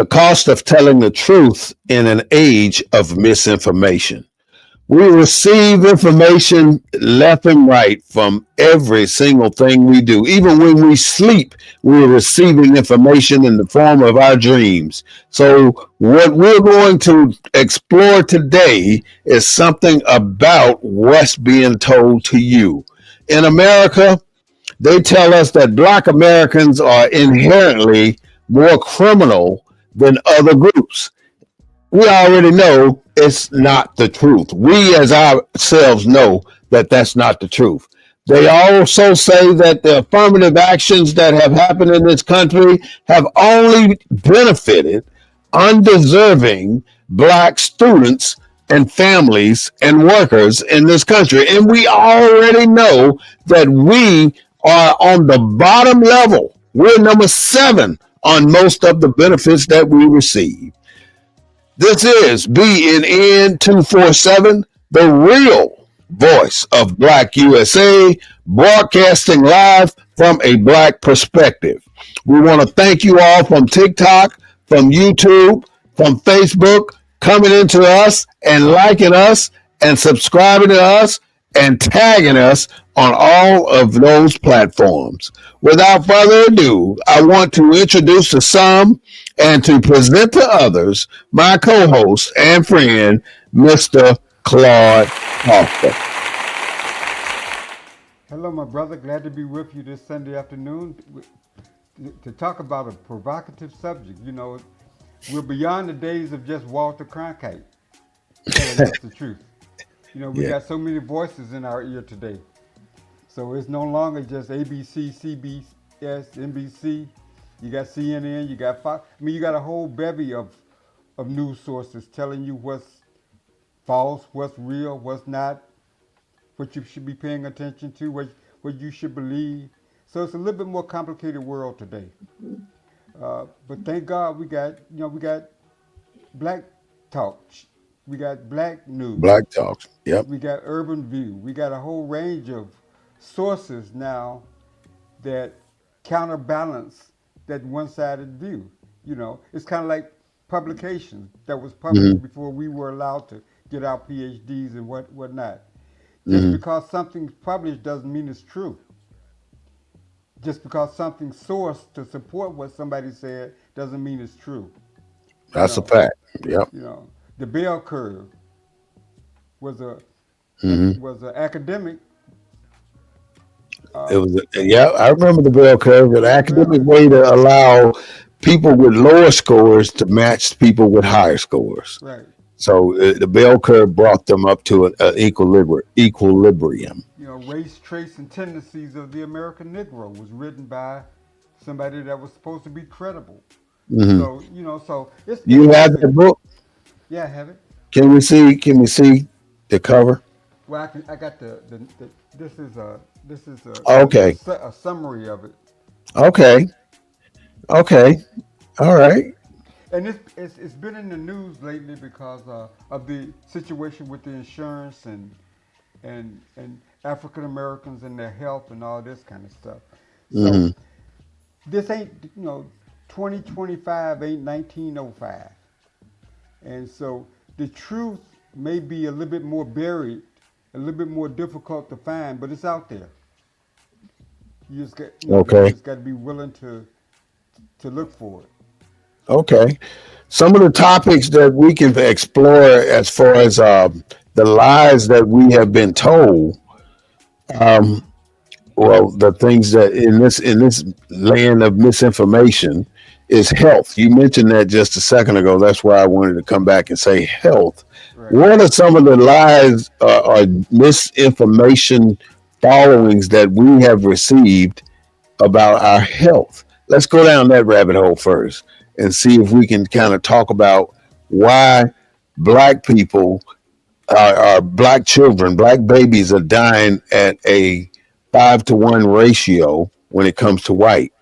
The cost of telling the truth in an age of misinformation. We receive information left and right from every single thing we do. Even when we sleep, we're receiving information in the form of our dreams. So, what we're going to explore today is something about what's being told to you. In America, they tell us that Black Americans are inherently more criminal than other groups. We already know it's not the truth. We as ourselves know that that's not the truth. They also say that the affirmative actions that have happened in this country have only benefited undeserving Black students and families and workers in this country. And we already know that we are on the bottom level. We're number 7 on most of the benefits that we receive. This is BNN 247, the real voice of Black USA, broadcasting live from a Black perspective. We want to thank you all from TikTok, from YouTube, from Facebook, coming into us and liking us and subscribing to us and tagging us on all of those platforms. Without further ado, I want to introduce to some and to present to others my co-host and friend, Mr. Claude Hoffman. Hello, my brother. Glad to be with you this Sunday afternoon to talk about a provocative subject. You know, we're beyond the days of just Walter Cronkite telling us the truth. You know, we got so many voices in our ear today. So it's no longer just ABC, CBS, NBC. You got CNN, you got Fox. I mean, you got a whole bevy of news sources telling you what's false, what's real, what's not, what you should be paying attention to, what you should believe. So it's a little bit more complicated world today. But thank God we got Black Talk, we got Black News, Black Talks. Yep. we got Urban View, we got a whole range of sources now that counterbalance that one-sided view. You know, it's kind of like publications that was published Mm-hmm. before we were allowed to get our PhDs and whatnot. Just Mm-hmm. because something's published doesn't mean it's true. Just because something's sourced to support what somebody said doesn't mean it's true. You That's a know, fact. Yep. the bell curve was a Mm-hmm. was an academic. It Uh, was, yeah, I remember the bell curve, an well, academic way to allow people with lower scores to match people with higher scores. right. So the bell curve brought them up to an equilibrium. You know, Race, Trace, and Tendencies of the American Negro was written by somebody that was supposed to be credible. Mm-hmm. So so it's You have that multi. book? Yeah, I have it. Can we see? Can we see the cover? Well, I got the Okay. a summary of it, Okay. Okay. All right. and it's been in the news lately because of the situation with the insurance and African Americans and their health and all this kind of stuff. So Mm-hmm. this ain't 2025 ain't 1905, and so the truth may be a little bit more buried, a little bit more difficult to find, but it's out there. You just got you Okay. just got to be willing to look for it. Okay. Some of the topics that we can explore as far as the lies that we have been told. Um, well, the things that in this land of misinformation is health. You mentioned that just a second ago. That's why I wanted to come back and say health. Right. What are some of the lies or misinformation followings that we have received about our health? Let's go down that rabbit hole first and see if we can kind of talk about why Black people, our Black children, Black babies are dying at a 5-to-1 ratio when it comes to white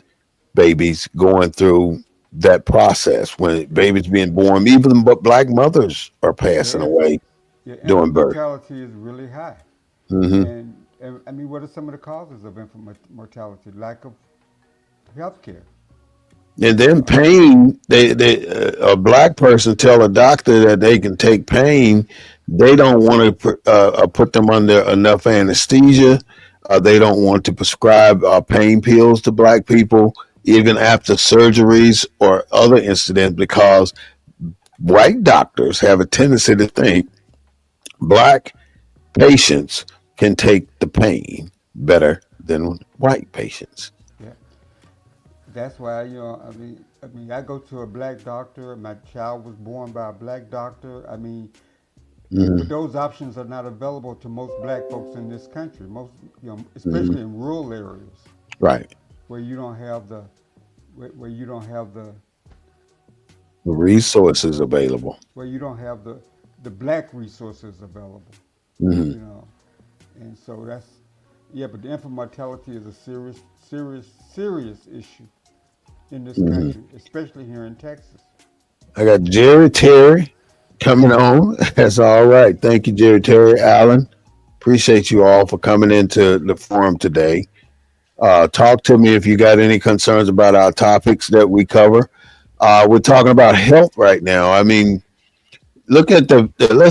babies going through that process. When babies being born, even but Black mothers are Yeah, passing away yeah, during infant birth. mortality is really high, Hmm. and I mean, what are some of the causes of infant mortality? Lack of health care. And then pain, a black person tell a doctor that they can take pain. They don't want to put them under enough anesthesia. They don't want to prescribe pain pills to black people, even after surgeries or other incidents, because white doctors have a tendency to think black patients can take the pain better than white patients. Yeah, that's why I go to a black doctor. My child was born by a black doctor. But Hmm. those options are not available to most black folks in this country. Most, Hmm. especially in rural areas Right. where you don't have the where you don't have the Resources available. where you don't have the black resources available. Hmm. You know, and so that's yeah. But the infant mortality is a serious issue in this Hmm. country, especially here in Texas. I got Jerry Terry coming on. That's all right. Thank you, Jerry Terry Allen. Appreciate you all for coming into the forum today. Talk to me if you got any concerns about our topics that we cover. We're talking about health right now. I mean, let's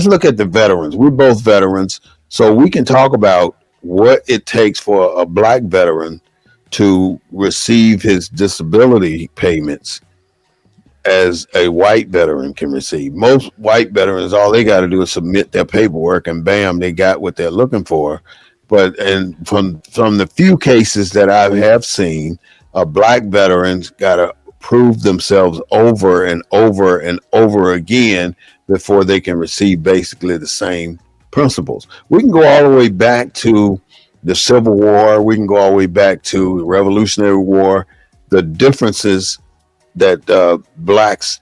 look at the veterans. We're both veterans, so we can talk about what it takes for a black veteran to receive his disability payments as a white veteran can receive. Most white veterans, all they got to do is submit their paperwork, and bam, they got what they're looking for. But and from the few cases that I have seen, black veterans got to prove themselves over and over and over again before they can receive basically the same principles. We can go all the way back to the Civil War. We can go all the way back to the Revolutionary War. The differences that blacks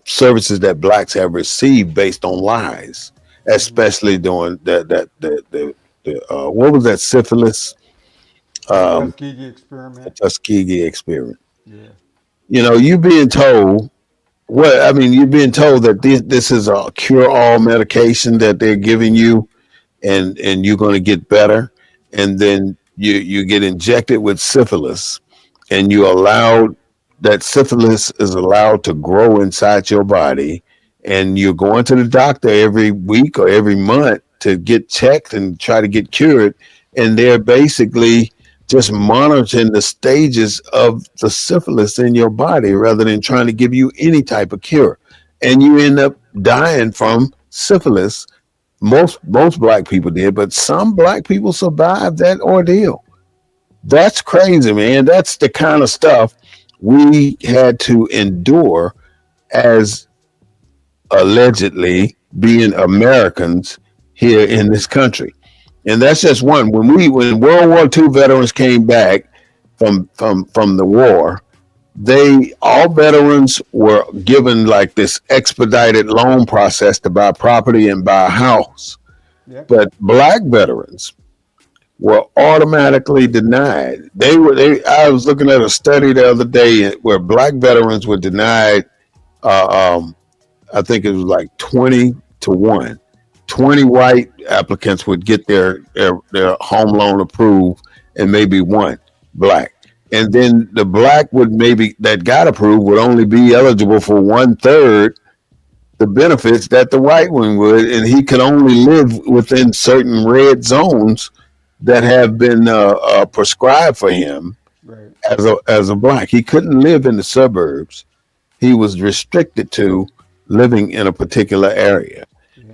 services that blacks have received based on lies, Hmm. especially during the what was that syphilis, The um, Tuskegee experiment. Tuskegee experiment. Yeah. You know, you being told what I mean. You're being told that this is a cure all medication that they're giving you, and you're going to get better, and then you get injected with syphilis, and you allowed that syphilis is allowed to grow inside your body, and you're going to the doctor every week or every month to get checked and try to get cured, and they're basically just monitoring the stages of the syphilis in your body rather than trying to give you any type of cure, and you end up dying from syphilis. Most black people did, but some black people survived that ordeal. That's crazy, man. That's the kind of stuff we had to endure as allegedly being Americans here in this country. And that's just one. When World War II veterans came back from the war, they all veterans were given like this expedited loan process to buy property and buy a house. Yep. But black veterans were automatically denied. I was looking at a study the other day where black veterans were denied. Um, I think it was like 20 to 1. 20 white applicants would get their home loan approved, and maybe one black. And then the black would maybe that got approved would only be eligible for 1/3 the benefits that the white one would, and he could only live within certain red zones that have been prescribed for him Right. as a black. He couldn't live in the suburbs. He was restricted to living in a particular area. Yeah.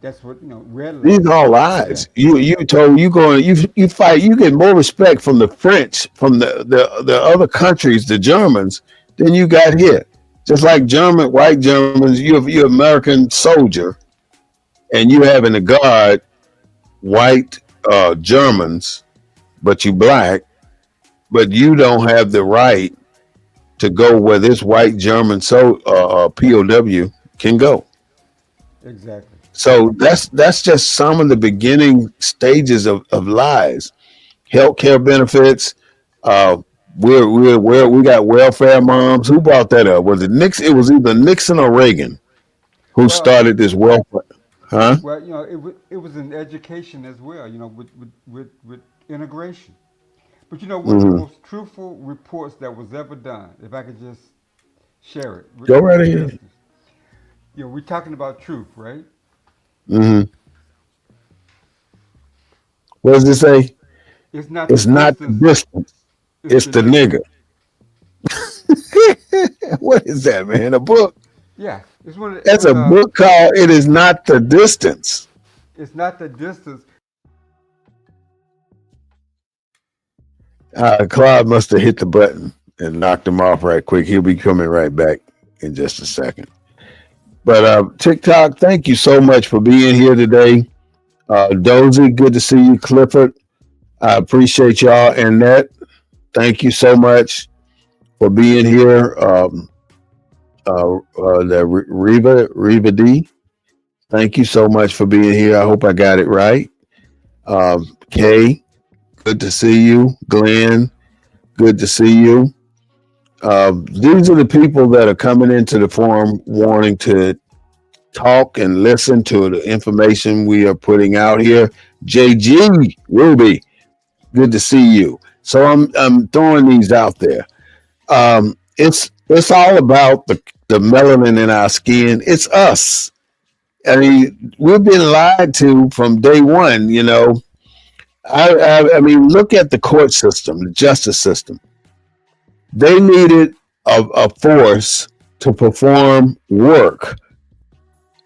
That's what These are redlining. all Yeah. lies. You told you going you fight. You get more respect from the French, from the other countries, the Germans, than you got here. Just like white Germans, you're American soldier, and you having to guard white Germans, but you black, but you don't have the right to go where this white German POW can go. Exactly. So that's just some of the beginning stages of lies. Healthcare benefits. Uh, we got welfare moms. Who brought that up? Was it Nixon? It was either Nixon or Reagan who Well, started this welfare. Huh? well, it was in education as well. With integration. But you know, one of the Hmm. most truthful reports that was ever done, if I could just share it Go right with the ahead. listeners. You know, we're talking about truth, right? Hmm. What does it say? It's not the It's not the distance, distance, it's it's the the nigga. nigga. What is that, man? A book? Yeah, it's one. It That's was a book called "It Is Not the Distance." It's not the distance. Claude must have hit the button and knocked him off right quick. He'll be coming right back in just a second. But TikTok, thank you so much for being here today. Dozy, good to see you. Clifford, I appreciate y'all. Annette, thank you so much for being here. Reva D, thank you so much for being here. I hope I got it right. Kay, good to see you. Glenn, good to see you. These are the people that are coming into the forum wanting to talk and listen to the information we are putting out here. JG Ruby, good to see you. So I'm throwing these out there. It's all about the melanin in our skin. It's us. I mean, we've been lied to from day one. You know, I mean, look at the court system, the justice system. They needed a force to perform work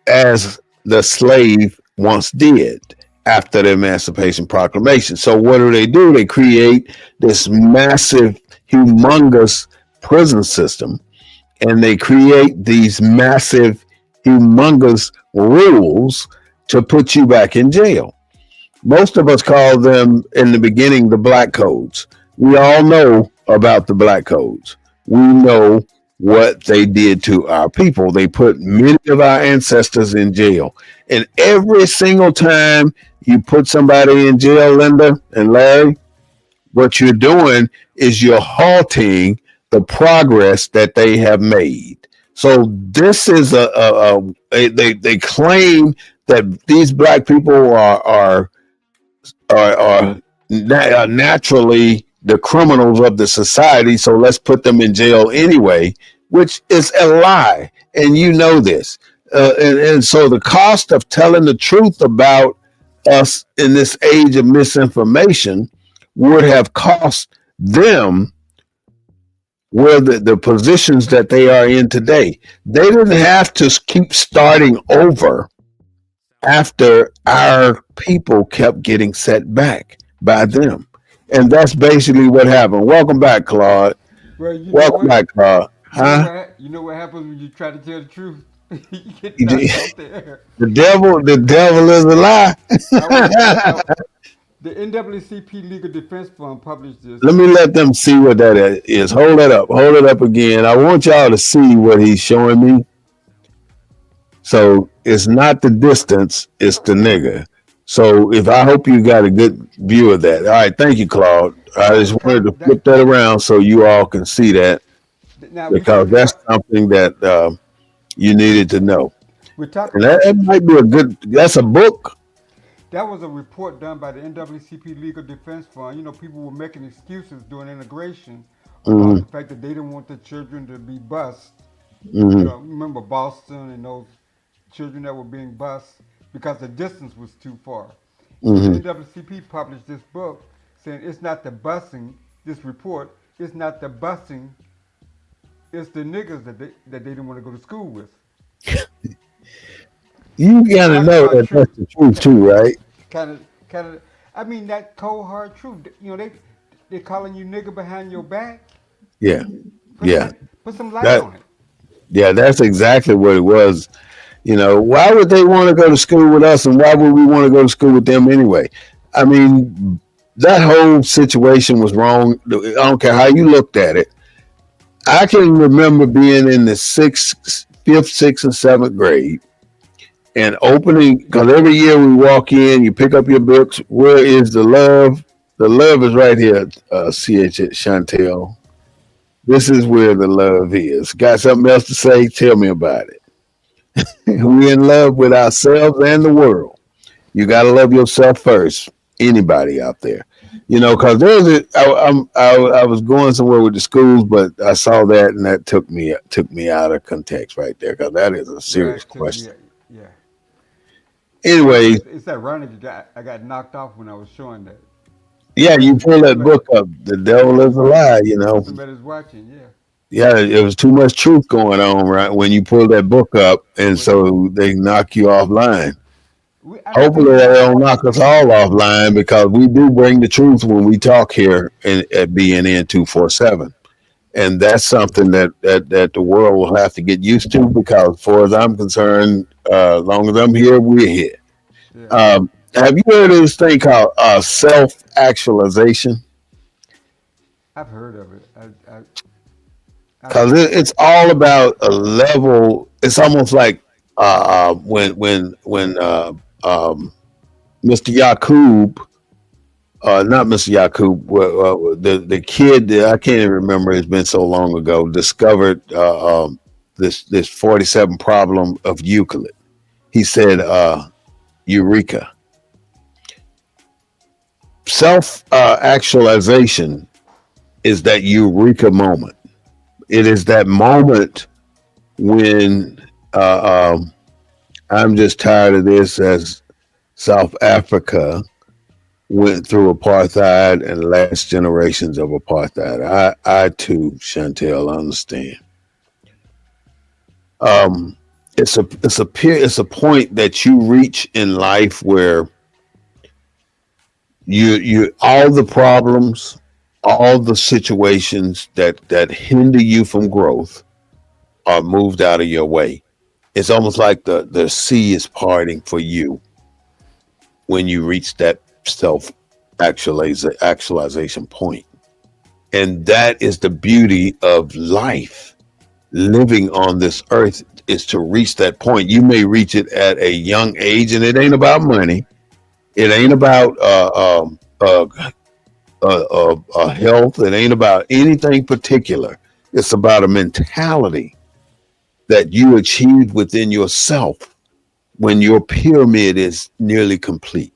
as the slave once did after the Emancipation Proclamation. So what do? They create this massive, humongous prison system, and they create these massive, humongous rules to put you back in jail. Most of us call them in the beginning the black codes. We all know about the black codes. We know what they did to our people. They put many of our ancestors in jail. And every single time you put somebody in jail, Linda and Larry, what you're doing is you're halting the progress that they have made. So this is they claim that these black people are naturally the criminals of the society, so let's put them in jail anyway, which is a lie, and you know this. And so the cost of telling the truth about us in this age of misinformation would have cost them where the positions that they are in today. They didn't have to keep starting over after our people kept getting set back by them. And that's basically what happened. Welcome back, Claude. Well, you know Welcome what? back, Claude. You know Huh? what? You know what happens when you try to tell the truth? You get knocked The off the air. devil is a lie. I was I, the NAACP Legal Defense Fund published this. Let me let them see what that is. Hold it up. Hold it up again. I want y'all to see what he's showing me. So it's not the distance, it's the nigga. So if I hope you got a good view of that. All right, thank you, Claude. I That just was wanted kind to of flip that. that around so you all can see that Now we because talking that's about something that you needed to know. we're talking And about that the. might be a good. That's a book. That was a report done by the NAACP Legal Defense Fund. You know, people were making excuses during integration about Hmm. the fact that they didn't want the children to be bused. You Hmm. know, remember Boston and those children that were being bused because the distance was too far. So the Hmm. NAACP published this book saying it's not the busing, this report, it's not the busing, it's the niggas that they didn't want to go to school with. You gotta Talking know about that truth. that's the truth too, right? Kind of. I mean that cold hard truth. You know they calling you nigga behind your back. Yeah, Put yeah. some put some light That on it. yeah, that's exactly what it was. You know, why would they want to go to school with us, and why would we want to go to school with them anyway? I mean, that whole situation was wrong. I don't care how you looked at it. I can remember being in the fifth, sixth, and seventh grade and opening because every year we walk in, you pick up your books. Where is the love? The love is right here. Ch Chantel. This is where the love is. Got something else to say? Tell me about it. We in love with ourselves and the world. You got to love yourself first. Anybody out there. Because I was going somewhere with the schools, but I saw that and that took me out of context right there because that is a Yeah, serious it took me. question. Yeah, Anyway, it's ironic. I got knocked off when I was showing that. yeah, you pull that Somebody book up. The devil somebody's is a lie. watching. Somebody's watching. Yeah. Yeah, it was too much truth going on right when you pull that book up, and Well, so they knock you offline. I don't think Hopefully, we they knocked. don't knock us all offline because we do bring the truth when we talk here at BNN 247. And that's something that the world will have to get used to because, as far as I'm concerned, as long as I'm here, we're here. Yeah, Have you heard of this thing called self actualization? I've heard of it. I Because don't. it's all about a level. It's almost like when Mr. Yakub, not Mr. Yakub, the kid that I can't even remember. It's been so long ago. Discovered this 47 problem of Euclid. He said, "Eureka." Self actualization is that eureka moment. It is that moment when I'm just tired of this as South Africa went through apartheid and last generations of apartheid. I too, Chantel, understand. Um, it's a point that you reach in life where you all the problems, all the situations that hinder you from growth are moved out of your way. It's almost like the sea is parting for you when you reach that self actualization point. And that is the beauty of life. Living on this earth is to reach that point. You may reach it at a young age, and it ain't about money. It ain't about health. It ain't about anything particular. It's about a mentality that you achieved within yourself when your pyramid is nearly complete.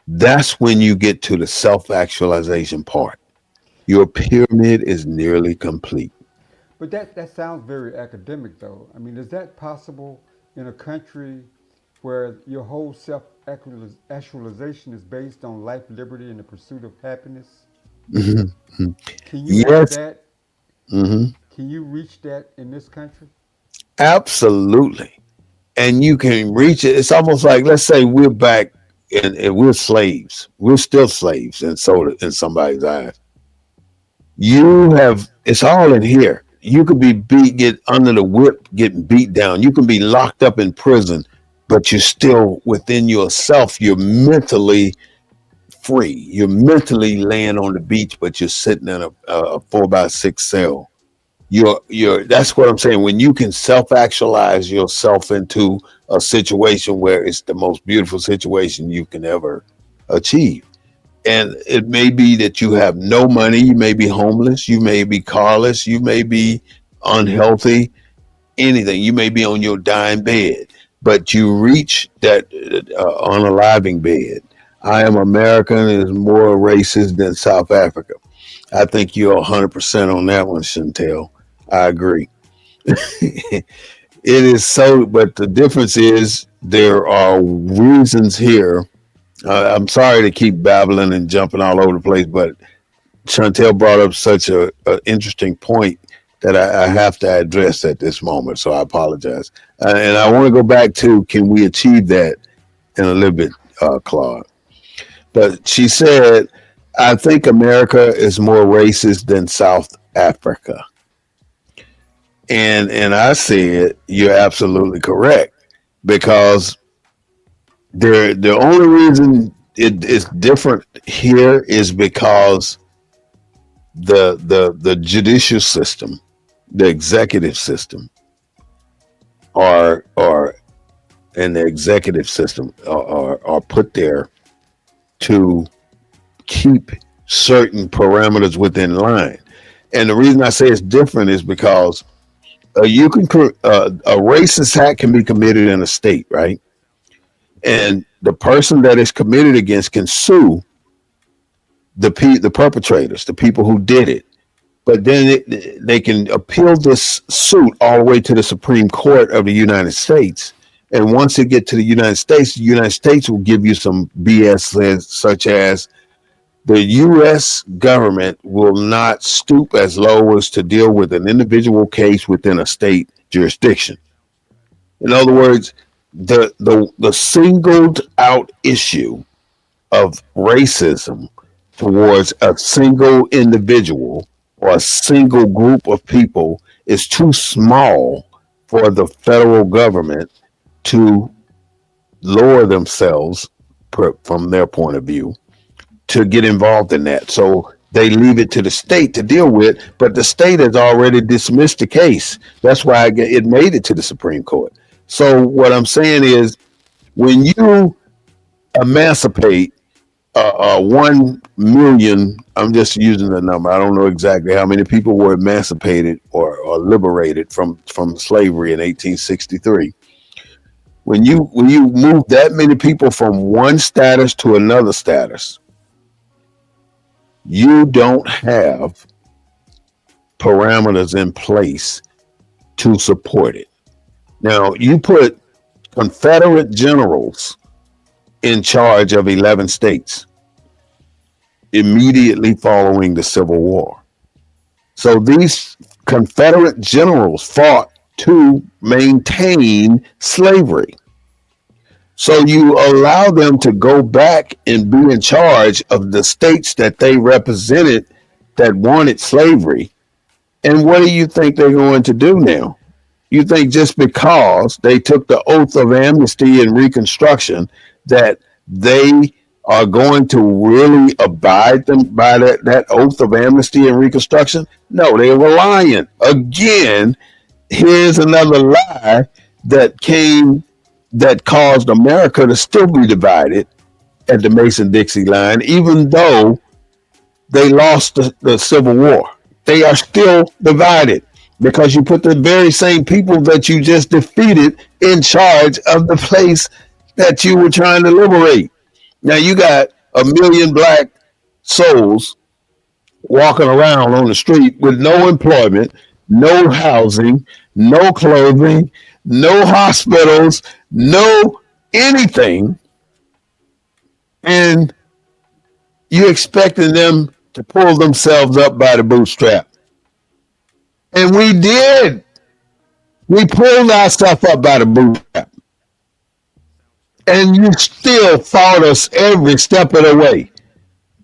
That's when you get to the self actualization part. Your pyramid is nearly complete. But that sounds very academic, though. I mean, is that possible in a country where your whole self actualization is based on life, liberty, and the pursuit of happiness? Mhm. Can you reach Yes, that? hmm Can you reach that in this country? absolutely. And you can reach it. It's almost like, let's say we're back and we're slaves. We're still slaves in somebody's eyes. It's all in here. You could be get under the whip, getting beat down. You can be locked up in prison, but you're still within yourself. You're mentally free. You're mentally laying on the beach, but you're sitting in a 4x6 cell. That's what I'm saying. When you can self actualize yourself into a situation where it's the most beautiful situation you can ever achieve. And it may be that you have no money, you may be homeless, you may be carless, you may be unhealthy, anything. You may be on your dying bed, but you reach that unaliving bed. I am American is more racist than South Africa. I think you're 100% on that one, Chantel. I agree. It is so, but the difference is there are reasons here. I'm sorry to keep babbling and jumping all over the place, but Chantel brought up such a interesting point that I have to address at this moment. So I apologize. And I want to go back to can we achieve that in a little bit, Claude? But she said, I think America is more racist than South Africa. And I said, you're absolutely correct because the only reason it is different here is because the judicial system, the executive system, are and the executive system are put there to keep certain parameters within line. And the reason I say it's different is because you can a racist act can be committed in a state, right? And the person that is committed against can sue the perpetrators, the people who did it. But then they can appeal this suit all the way to the Supreme Court of the United States. And once it get to the United States will give you some BS such as the U.S. government will not stoop as low as to deal with an individual case within a state jurisdiction. In other words, the singled out issue of racism towards a single individual or a single group of people is too small for the federal government to lower themselves from their point of view to get involved in that. So they leave it to the state to deal with, but the state has already dismissed the case. That's why it made it to the Supreme Court. So what I'm saying is when you emancipate 1 million, I'm just using the number. I don't know exactly how many people were emancipated or liberated from slavery in 1863. When you move that many people from one status to another status, you don't have parameters in place to support it. Now, you put Confederate generals in charge of 11 states immediately following the Civil War. So these Confederate generals fought to maintain slavery. So you allow them to go back and be in charge of the states that they represented that wanted slavery. And what do you think they're going to do now? You think just because they took the oath of amnesty and Reconstruction that they are going to really abide them by that oath of amnesty and Reconstruction? No, they were lying. Again, here's another lie that caused America to still be divided at the Mason-Dixie line, even though they lost the Civil War. They are still divided because you put the very same people that you just defeated in charge of the place that you were trying to liberate. Now you got 1 million black souls walking around on the street with no employment, no housing, no clothing, no hospitals, no anything, and you expecting them to pull themselves up by the bootstrap. And we did. We pulled ourselves up by the bootstrap. And you still fought us every step of the way.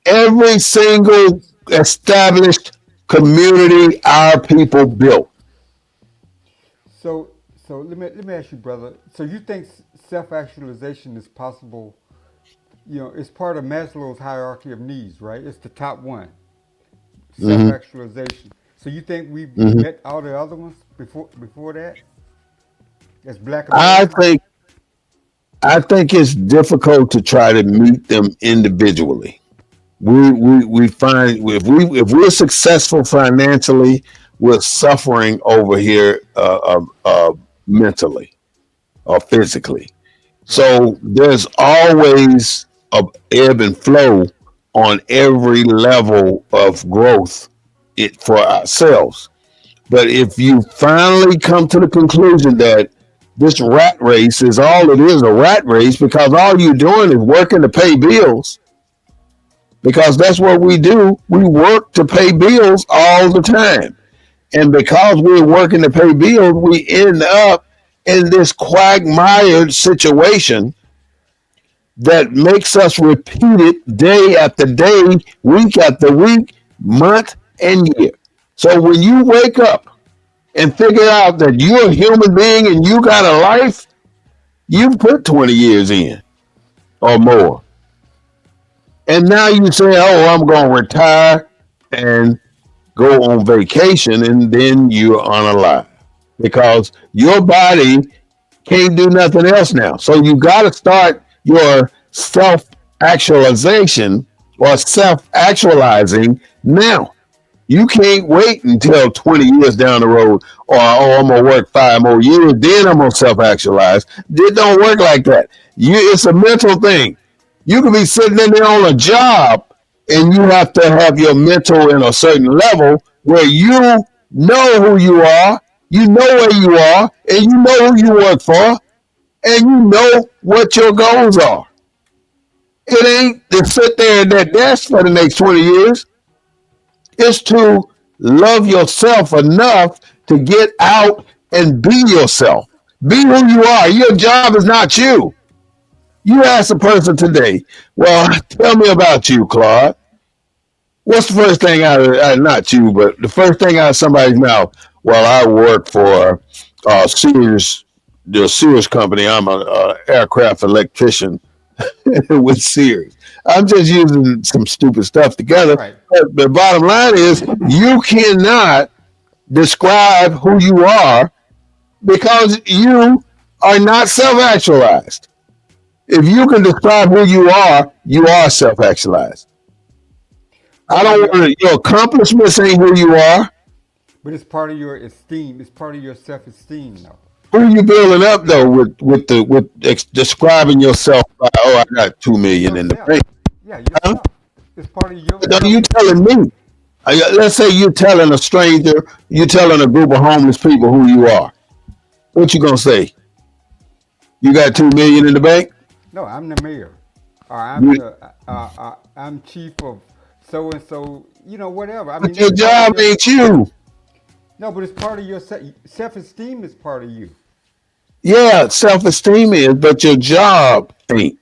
Every single established community our people built. So, let me ask you, brother. So you think self-actualization is possible? You know, it's part of Maslow's hierarchy of needs, right? It's the top one, Mm-hmm. self-actualization. So you think we've Mm-hmm. met all the other ones before that, as Black I Americans? think I think it's difficult to try to meet them individually. We find if we're successful financially, we're suffering over here mentally or physically. Right. So there's always a ebb and flow on every level of growth it for ourselves. But if you finally come to the conclusion that this rat race is all it is, a rat race, because all you're doing is working to pay bills, because that's what we do. We work to pay bills all the time. And because we're working to pay bills, we end up in this quagmired situation that makes us repeat it day after day, week after week, month and year. So when you wake up and figure out that you're a human being and you got a life, you put 20 years in or more. And now you say, oh, I'm going to retire and go on vacation, and then you're unalive because your body can't do nothing else now. So you got to start your self actualization or self actualizing now. You can't wait until 20 years down the road or, oh, I'm going to work 5 more years, then I'm going to self actualize. It don't work like that. It's a mental thing. You can be sitting in there on a job and you have to have your mental in a certain level where you know who you know where you are, and you know who you work for, and you know what your goals are. It ain't to sit there at that desk for the next 20 years. It's to love yourself enough to get out and be yourself. Be who you are. Your job is not you. You ask a person today, well, tell me about you, Claude. What's the first thing not you, but the first thing out of somebody's mouth? Well, I work for Sears, the Sears company. I'm an aircraft electrician with Sears. I'm just using some stupid stuff together. Right. But the bottom line is you cannot describe who you are because you are not self-actualized. If you can describe who you are self-actualized. I But don't you, want to, your accomplishments ain't who you are. but it's part of your esteem. It's part of your self-esteem, though. Who are you building up though with describing yourself by, oh, I got 2 million in the Yourself. bank? Yeah, Huh? yourself. It's part of your Are you telling self-esteem. me? Let's say you're telling a stranger, you're telling a group of homeless people who you are. What you gonna say? You got 2 million in the bank? No, I'm the mayor, or I'm You, the I'm chief of so and so. Whatever. I but mean, your that's part of job your. ain't you. No, but it's part of your self-esteem. Is part of you. Yeah, self-esteem is, but your job ain't.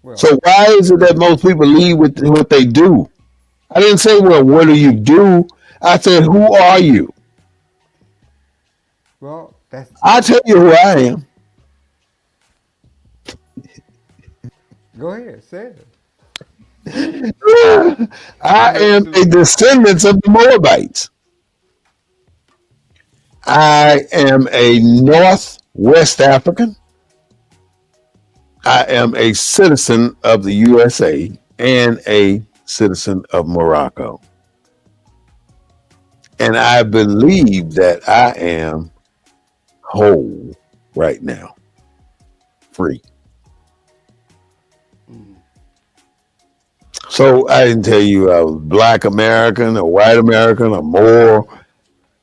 Well, So why is it that most people leave with what they do? I didn't say, well, what do you do? I said, who are you? well, that's I tell you who I am. go ahead, say it. I I'm am a listening. descendant of the Moabites. I am a Northwest African. I am a citizen of the USA and a citizen of Morocco. And I believe that I am whole right now, free. Mm. So I didn't tell you I was black American or white American or more.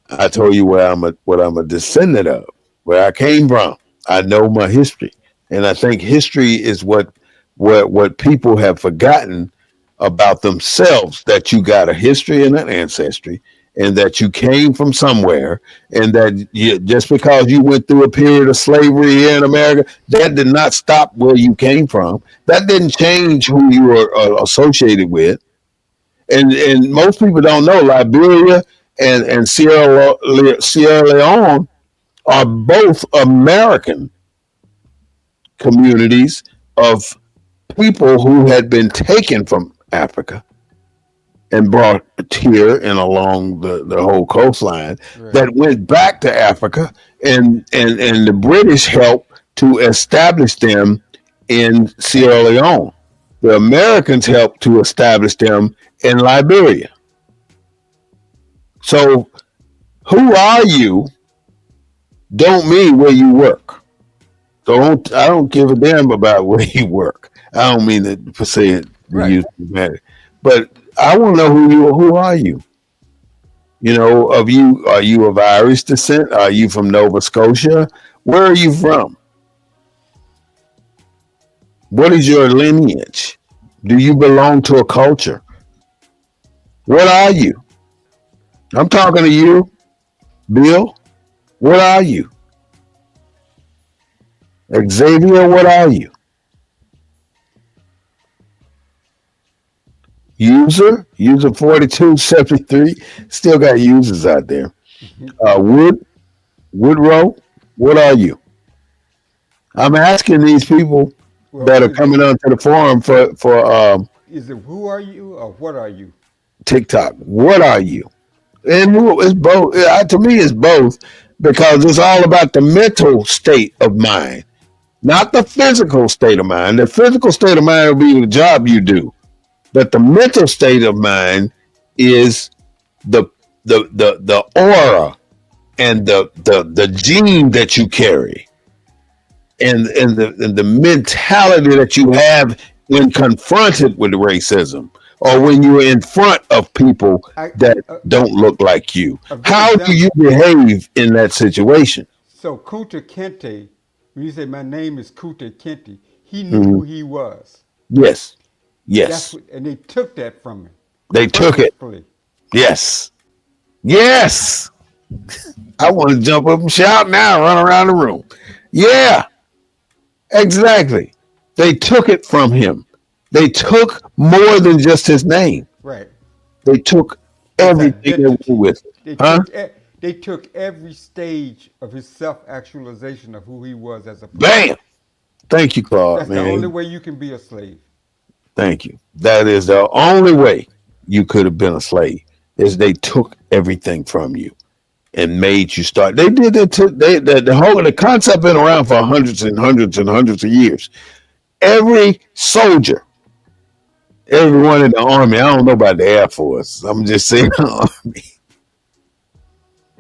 I told you what I'm a descendant of, where I came from. I know my history, and I think history is what people have forgotten about themselves. That you got a history and an ancestry, and that you came from somewhere, and that just because you went through a period of slavery here in America, that did not stop where you came from. That didn't change who you were associated with. And most people don't know Liberia and Sierra Leone are both American communities of people who had been taken from Africa and brought here and along the whole coastline Right. that went back to Africa, and the British helped to establish them in Sierra Leone. The Americans helped to establish them in Liberia. So who are you don't mean where you work. I don't give a damn about where you work. I don't mean that per se to Right. use humanity. But I want to know who are you? You know, are you of Irish descent? Are you from Nova Scotia? Where are you from? What is your lineage? Do you belong to a culture? What are you? I'm talking to you, Bill. What are you? Xavier, what are you? User 4273, still got users out there. Wood, Woodrow, what are you? I'm asking these people Well, that are coming onto the forum for is it who are you or what are you? TikTok. What are you? And who is both? To me, it's both because it's all about the mental state of mind, not the physical state of mind. The physical state of mind will be the job you do, but the mental state of mind is the the aura and the gene that you carry and the mentality that you have when confronted with racism, or when you're in front of people I that a, don't look like you? a good How do you example. behave in that situation? So Kunta Kinte, when you say my name is Kunta Kinte, he knew Mhm. who he was. Yes, That's yes, what, and they took that from him they took it. purposefully. Yes, yes. I want to jump up and shout now, run around the room. Yeah, exactly. They took it from him. They took more than just his name. Right. They took His everything that went identity. with it. They Huh? took they took every stage of his self-actualization of who he was as a person. Bam. Thank you, Claude, That's the only man. way you can be a slave. Thank you. That is the only way you could have been a slave, is they took everything from you and made you start. They did it to the concept been around for hundreds and hundreds and hundreds of years. Every soldier, everyone in the army. I don't know about the Air Force. I'm just saying, yeah,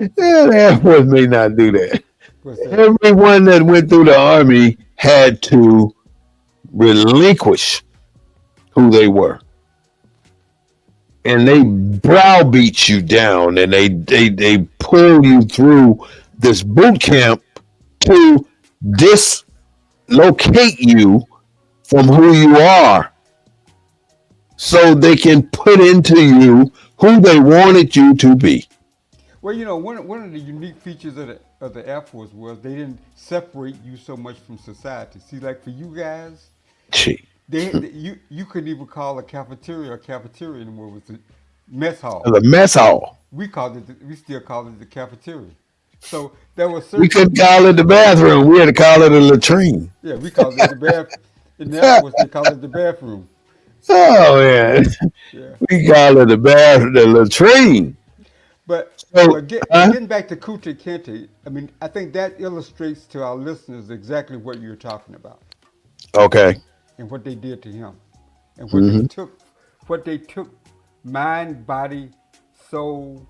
the Air Force may not do that. What's that? Everyone that went through the army had to relinquish who they were, and they browbeat you down, and they pull you through this boot camp to dislocate you from who you are, so they can put into you who they wanted you to be. Well, one of the unique features of the Air Force was they didn't separate you so much from society. See, like for you guys, Gee, you couldn't even call a cafeteria anymore. It was a mess hall. the mess hall. We still call it the cafeteria. So there were We certain, couldn't call it the bathroom. We had to call it a latrine. yeah, we called it the bath. In the Air Force, they call it the bathroom. Oh man, Yeah. we call it the latrine. So, But huh? getting back to Kuta Kinte, I mean, I think that illustrates to our listeners exactly what you're talking about Okay. and what they did to him and Hmm. what they took, mind, body, soul.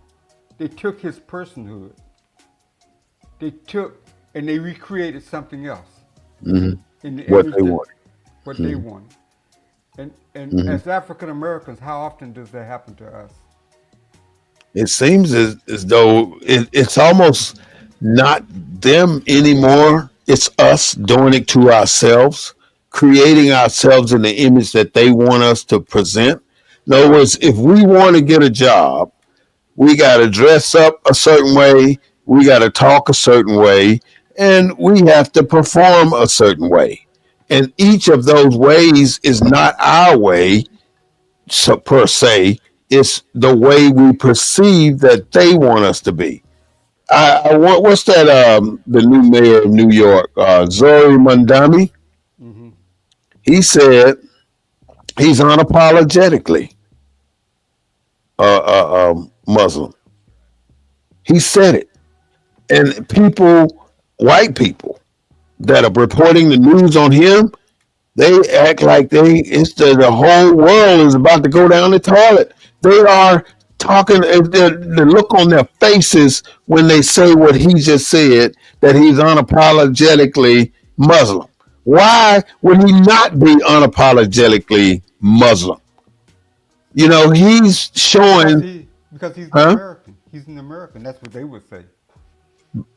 They took his personhood. They took and they recreated something else Hmm. in the What image they that want. what they Hmm. wanted. And Hmm. as African Americans, how often does that happen to us? It seems as though it's almost not them anymore. It's us doing it to ourselves, creating ourselves in the image that they want us to present. In other words, if we want to get a job, we got to dress up a certain way, we got to talk a certain way, and we have to perform a certain way. And each of those ways is not our way, so per se. It's the way we perceive that they want us to be. I want, what's that? The new mayor of New York, Zori Mandami. Hmm. He said he's unapologetically Muslim. He said it, and people, white people that are reporting the news on him, they act like the whole world is about to go down the toilet. They are talking, the look on their faces when they say what he just said, that he's unapologetically Muslim. Why would he not be unapologetically Muslim? He's showing, Because he's an huh? American. He's an American. That's what they would say.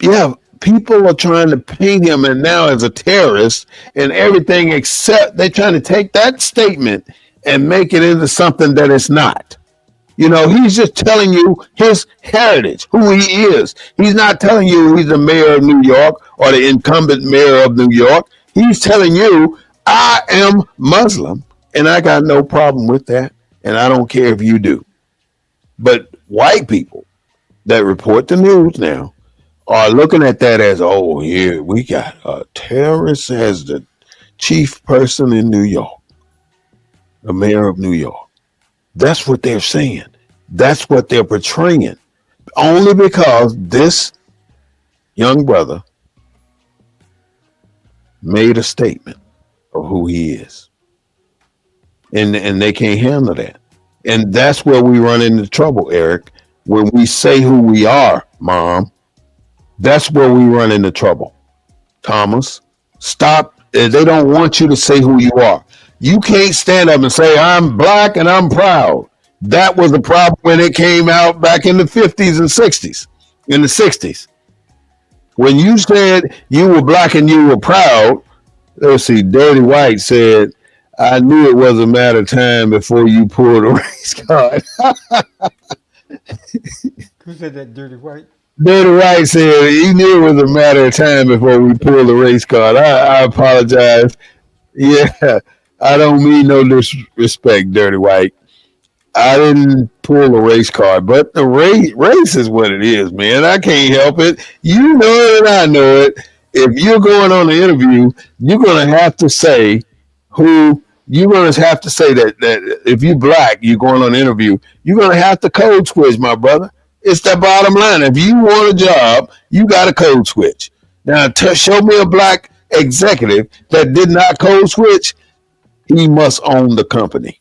Yeah, people are trying to paint him and now as a terrorist and everything, except they're trying to take that statement and make it into something that it's not. He's just telling you his heritage, who he is. He's not telling you he's the mayor of New York or the incumbent mayor of New York. He's telling you, I am Muslim and I got no problem with that. And I don't care if you do. But white people that report the news now are looking at that as, oh, here we got a terrorist as the chief person in New York, the mayor of New York. That's what they're saying. That's what they're portraying. Only because this young brother made a statement of who he is. And they can't handle that. And that's where we run into trouble, Eric. When we say who we are, Mom, that's where we run into trouble. Thomas, stop. They don't want you to say who you are. You can't stand up and say, I'm black and I'm proud. That was the problem when it came out back in the 50s and 60s. In the 60s. When you said you were black and you were proud, let's see, Dirty White said, I knew it was a matter of time before you pulled a race card. Who said that, Dirty White? Dirty White said he knew it was a matter of time before we pulled the race card. I apologize. Yeah, I don't mean no disrespect, Dirty White. I didn't pull a race card, but the race is what it is, man. I can't help it. You know it, and I know it. If you're going on the interview, you're gonna have to say who you're gonna have to say that if you're black, you're going on an interview. You're gonna have to code switch, my brother. It's the bottom line. If you want a job, you got to code switch. Now, show me a black executive that did not code switch. He must own the company.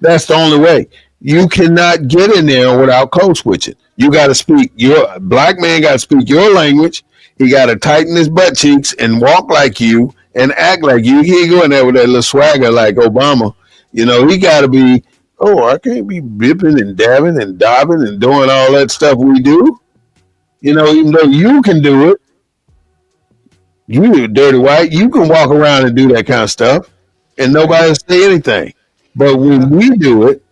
That's the only way. You cannot get in there without code switching. You got to speak your black man got to speak your language. He got to tighten his butt cheeks and walk like you and act like you. He ain't going there with that little swagger like Obama. You know, he got to be. Oh, I can't be bipping and dabbing and dobbing and doing all that stuff we do. You know, even though you can do it, you dirty white, you can walk around and do that kind of stuff, and So nobody will say anything. But when Elon, we do it,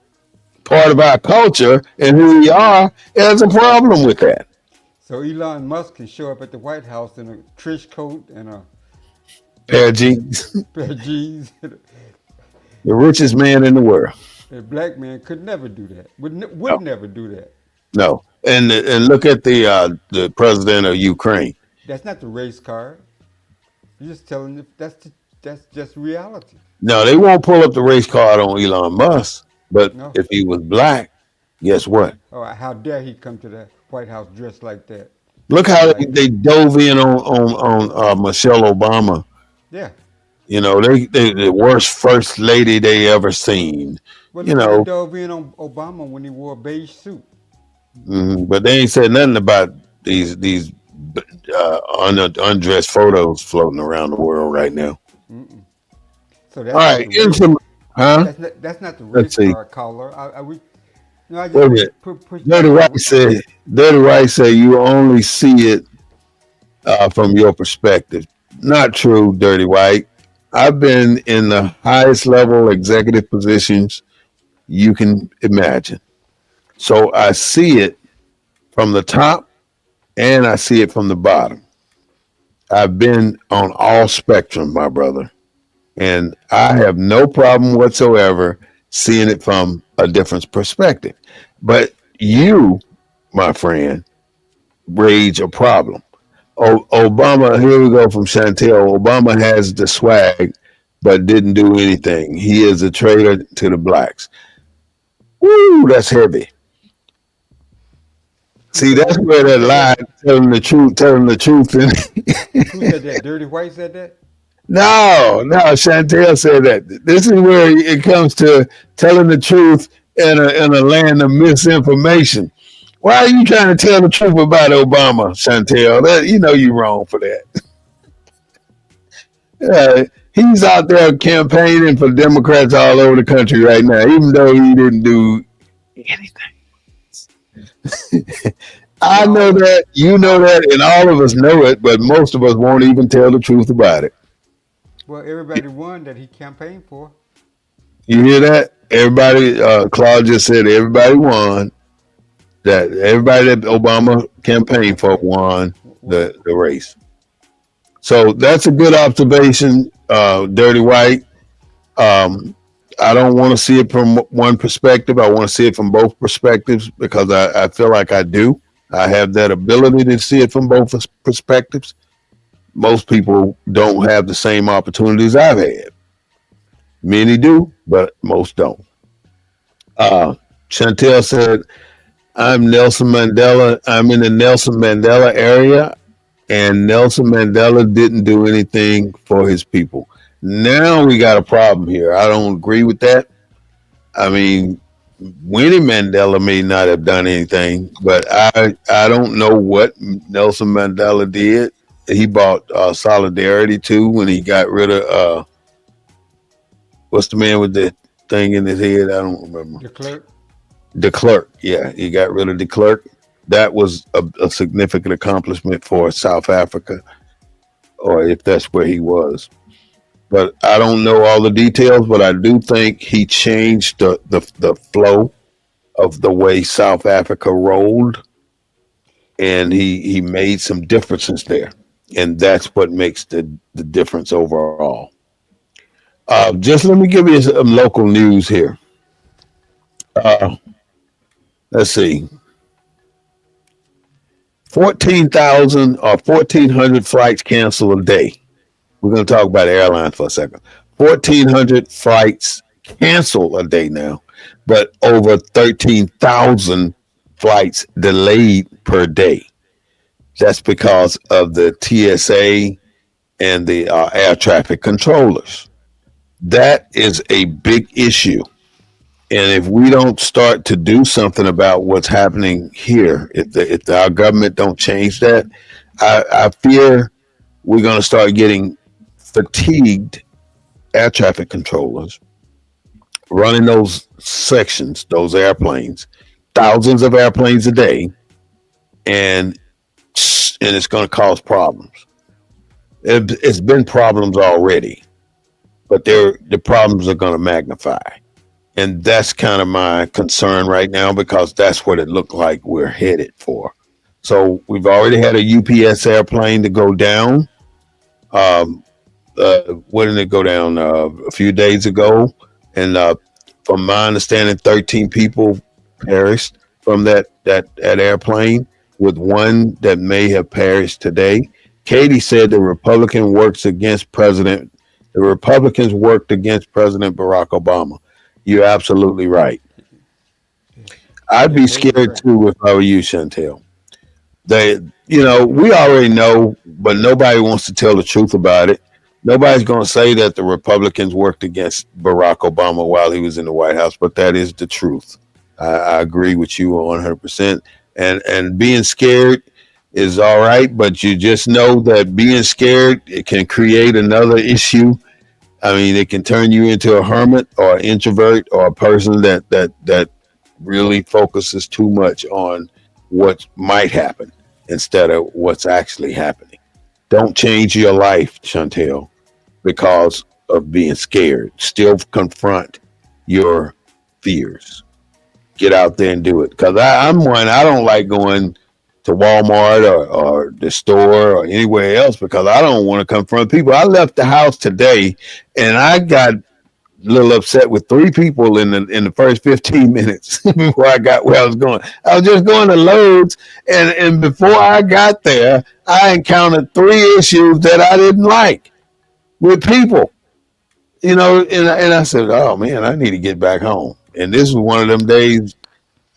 part of our culture and who we are, there's a problem with that. so Elon Musk can show up at the White House in a trench coat and Pair of a jeans, pair of jeans. the richest man in the world. A black man could never do that. Would No, never do that. no. And look at the president of Ukraine. That's not the race card. You're just telling you that's just reality. No, they won't pull up the race card on Elon Musk. But No. if he was black, guess what? Oh, how dare he come to the White House dressed like that? Look Looking how like they dove in on Michelle Obama. yeah. You know, they the worst first lady they ever seen. Well, You look how they know, dove in on Obama when he wore a beige suit. but they ain't said nothing about these undressed photos floating around the world right now. Mm-mm. So All that's not right, the in race. some, huh? That's not the Let's race see. card caller. I Wait just a minute. push Dirty back on White said. Dirty White said you only see it from your perspective. Not true, Dirty White. I've been in the highest level executive positions you can imagine. So I see it from the top and I see it from the bottom. I've been on all spectrum, my brother, and I have no problem whatsoever seeing it from a different perspective. But you, my friend, raise a problem. Obama, here we go from Chantel. Obama has the swag, but didn't do anything. He is a traitor to the blacks. Woo, that's heavy. who See, said that's that? where Who that said that? lie, telling the truth. Who said that? Dirty White said that. No, no, Chantel said that. This is where it comes to telling the truth in a land of misinformation. Why are you trying to tell the truth about Obama, Chantel? That you know you're wrong for that. He's out there campaigning for Democrats all over the country right now, even though he didn't do anything. Well, I know that, you know that, and all of us know it, but most of us won't even tell the truth about it. everybody won that he campaigned for. You hear that? Everybody, Claude just said everybody won. That everybody that Obama campaigned for won Won. the race. So that's a good observation, Dirty White. Um, I don't want to see it from one perspective. I want to see it from both perspectives because I feel like I do. I have that ability to see it from both perspectives. Most people don't have the same opportunities I've had. Many do, but most don't. Uh, Chantel said, I'm Nelson Mandela. I'm in the Nelson Mandela area, and Nelson Mandela didn't do anything for his people. Now we got a problem here. I don't agree with that. I mean, Winnie Mandela may not have done anything, but I don't know what Nelson Mandela did. He bought solidarity too when he got rid of What's the man with the thing in his head? I don't remember. The clerk. De Klerk. Yeah, he got rid of De Klerk. That was a significant accomplishment for South Africa, or if that's where he was. But I don't know all the details, but I do think he changed the flow of the way South Africa rolled, and he made some differences there, and that's what makes the difference overall. Just let me give you some local news here. Uh, let's see, 14,000 or 1,400 flights canceled a day. We're going to talk about airlines for a second. 1,400 flights canceled a day now, but over 13,000 flights delayed per day. That's because of the TSA and the air traffic controllers. That is a big issue. And if we don't start to do something about what's happening here, if our government don't change that, I fear we're going to start getting fatigued air traffic controllers running those sections, those airplanes, thousands of airplanes a day, and it's going to cause problems. It's been problems already, but the problems are going to magnify. And that's kind of my concern right now because that's what it looked like we're headed for. So we've already had a UPS airplane to go down. Um, when did it go down? A few days ago, and from my understanding, 13 people perished from that airplane, with one that may have perished today. Katie said the Republicans worked against President Barack Obama. You're absolutely right. I'd Yeah, be Katie's scared right. too if I were you, Chantel. They, we already know, but nobody wants to tell the truth about it. Nobody's going to say that the Republicans worked against Barack Obama while he was in the White House, but that is the truth. I agree with you 100%. And being scared is all right, but you just know that being scared it can create another issue. I mean, it can turn you into a hermit or an introvert or a person that really focuses too much on what might happen instead of what's actually happening. Don't change your life, Chantel, because of being scared. Still confront your fears. Get out there and do it. Because I'm one, I don't like going to Walmart or the store or anywhere else because I don't want to confront people. I left the house today and I got a little upset with three people in the first 15 minutes before I got where I was going. I was just going to Lowe's, and before I got there, I encountered three issues that I didn't like with people. And I said, "Oh man, I need to get back home." And this was one of them days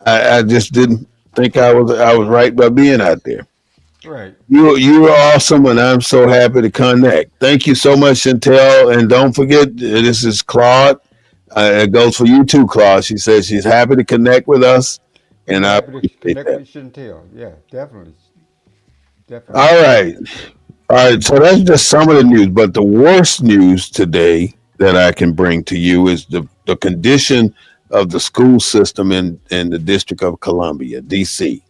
I just didn't think I was right by being out there. Right. You are awesome, and I'm so happy to connect. Thank you so much, Chantel. And don't forget, this is Claude. It goes for you too, Claude. She says she's happy to connect with us, I'm and I happy to appreciate connect that. with Chantel. Yeah, definitely. Definitely. All right. All right. So that's just some of the news. But the worst news today that I can bring to you is the condition of the school system in the District of Columbia, DC.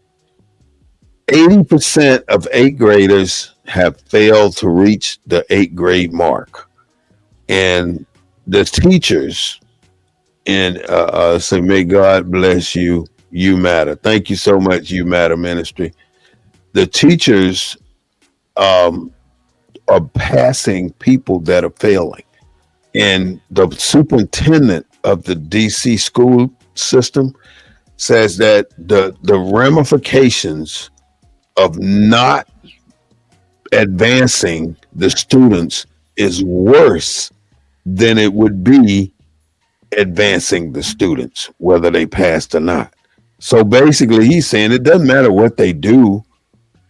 80% of eighth graders have failed to reach the eighth grade mark. And the teachers, and say, may God bless you. You matter. Thank you so much, You Matter Ministry. The teachers um, are passing people that are failing. And the superintendent of the DC school system says that the ramifications of not advancing the students is worse than it would be advancing the students, whether they passed or not. So basically, he's saying it doesn't matter what they do,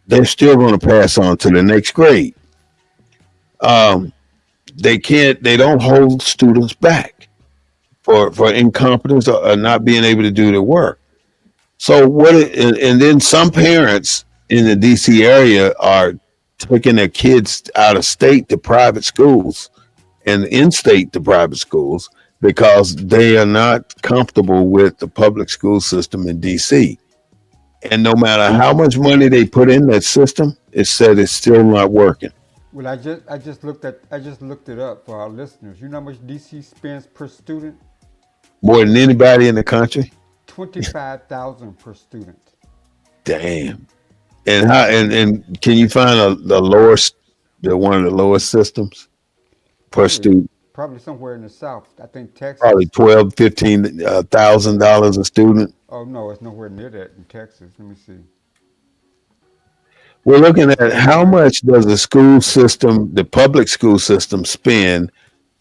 they're still going to pass on to the next grade. Um, they don't hold students back for incompetence or not being able to do their work. So and then some parents in the DC area are taking their kids out of state to private schools and in state to private schools. because they are not comfortable with the public school system in DC. And no matter how much money they put in that system, it said it's still not working. Well, I just looked it up for our listeners. You know how much DC spends per student? More than anybody in the country. 25,000 per student. Damn. And how and can you find the lowest, the one of the lowest systems per Probably, student? probably somewhere in the South. I think Probably Texas. 12, 15 $1,000 a student. Oh no, it's nowhere near that in Texas. Let me see. We're looking at how much does the school system, the public school system, spend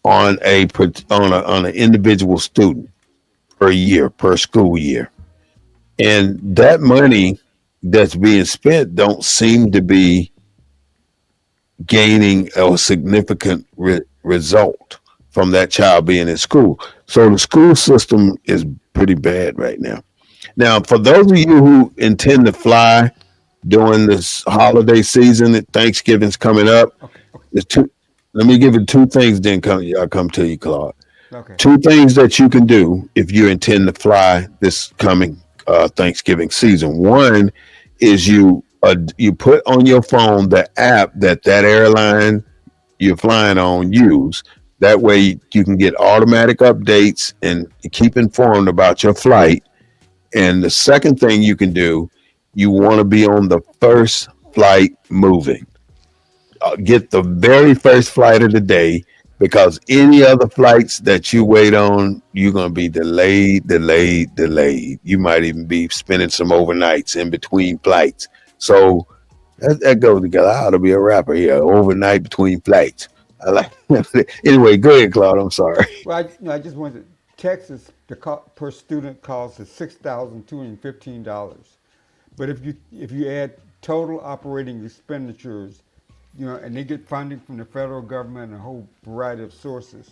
on on an individual student per year, per school year. And that money that's being spent don't seem to be gaining a significant result from that child being in school. So the school system is pretty bad right now. Now, for those of you who intend to fly during this holiday season, Thanksgiving's coming up. Okay, okay, There's two. Let me give you two things. Then I'll come to you, Claude. okay. Two things that you can do if you intend to fly this coming Thanksgiving season. One is you put on your phone the app that airline you're flying on use. That way you can get automatic updates and keep informed about your flight. And the second thing you can do, you want to be on the first flight moving. Get the very first flight of the day, because any other flights that you wait on, you're going to be delayed, delayed, delayed. You might even be spending some overnights in between flights. So that goes together. I ought to be a rapper here. Overnight between flights. I like. Anyway, go ahead, Claude. I'm sorry. Well, I just wanted Texas. Per student cost is $6,215. But if you add total operating expenditures, and they get funding from the federal government and a whole variety of sources,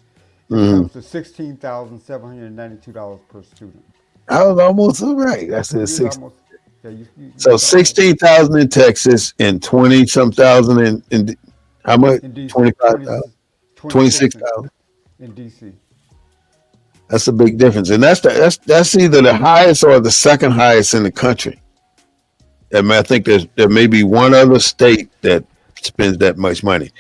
it Mhm. comes to $16,792 per student. I was almost all right. I said You was six. almost, yeah, you So was almost 16,000 in Texas and 20 some thousand in how much? in DC, 25,000, 26 26,000. in DC. That's a big difference, and that's either the highest or the second highest in the country. I mean, I think there may be one other state that spends that much money.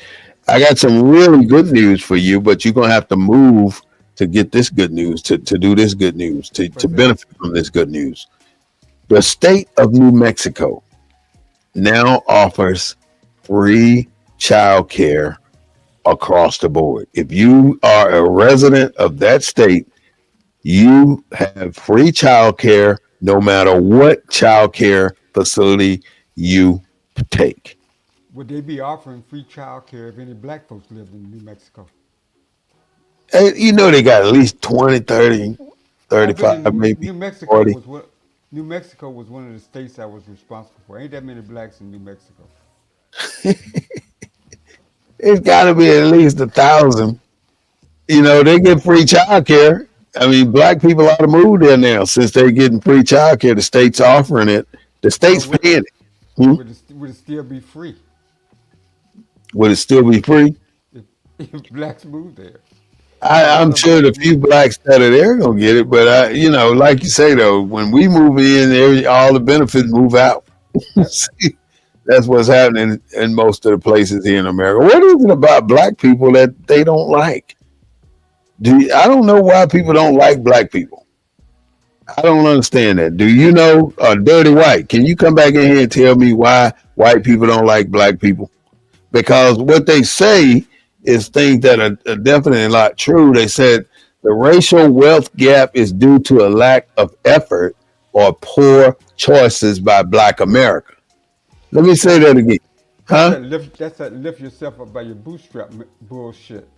I got some really good news for you, but you're gonna have to move to get this good news, to do this good news, to What's that? benefit from this good news. The state of New Mexico now offers free child care across the board. If you are a resident of that state, you have free child care no matter what child care facility you take. Would they be offering free child care if any black folks lived in New Mexico? And you know they got at least 20, 30, I've been 35, in maybe New Mexico 40. was what New Mexico was one of the states I was responsible for. Ain't that many blacks in New Mexico? It's got to be at least 1,000. You know, they get free child care. I mean, black people ought to move there now since they're getting free child care. The state's offering it. The Well, state's paying it. Hmm? would it still be free Would it still be free? if, if blacks moved there? A I'm lot of sure blacks the few moved. blacks that are there gonna get it, but like you say though, when we move in, all the benefits move out. That, See, that's what's happening in most of the places here in America. What is it about black people that they don't like? I don't know why people don't like black people. I don't understand that. Do you know, Dirty White? Can you come back in here and tell me why white people don't like black people? Because what they say is things that are definitely not true. They said the racial wealth gap is due to a lack of effort or poor choices by Black America. Let me say that that again. Huh? that's that lift yourself up by your bootstrap bullshit.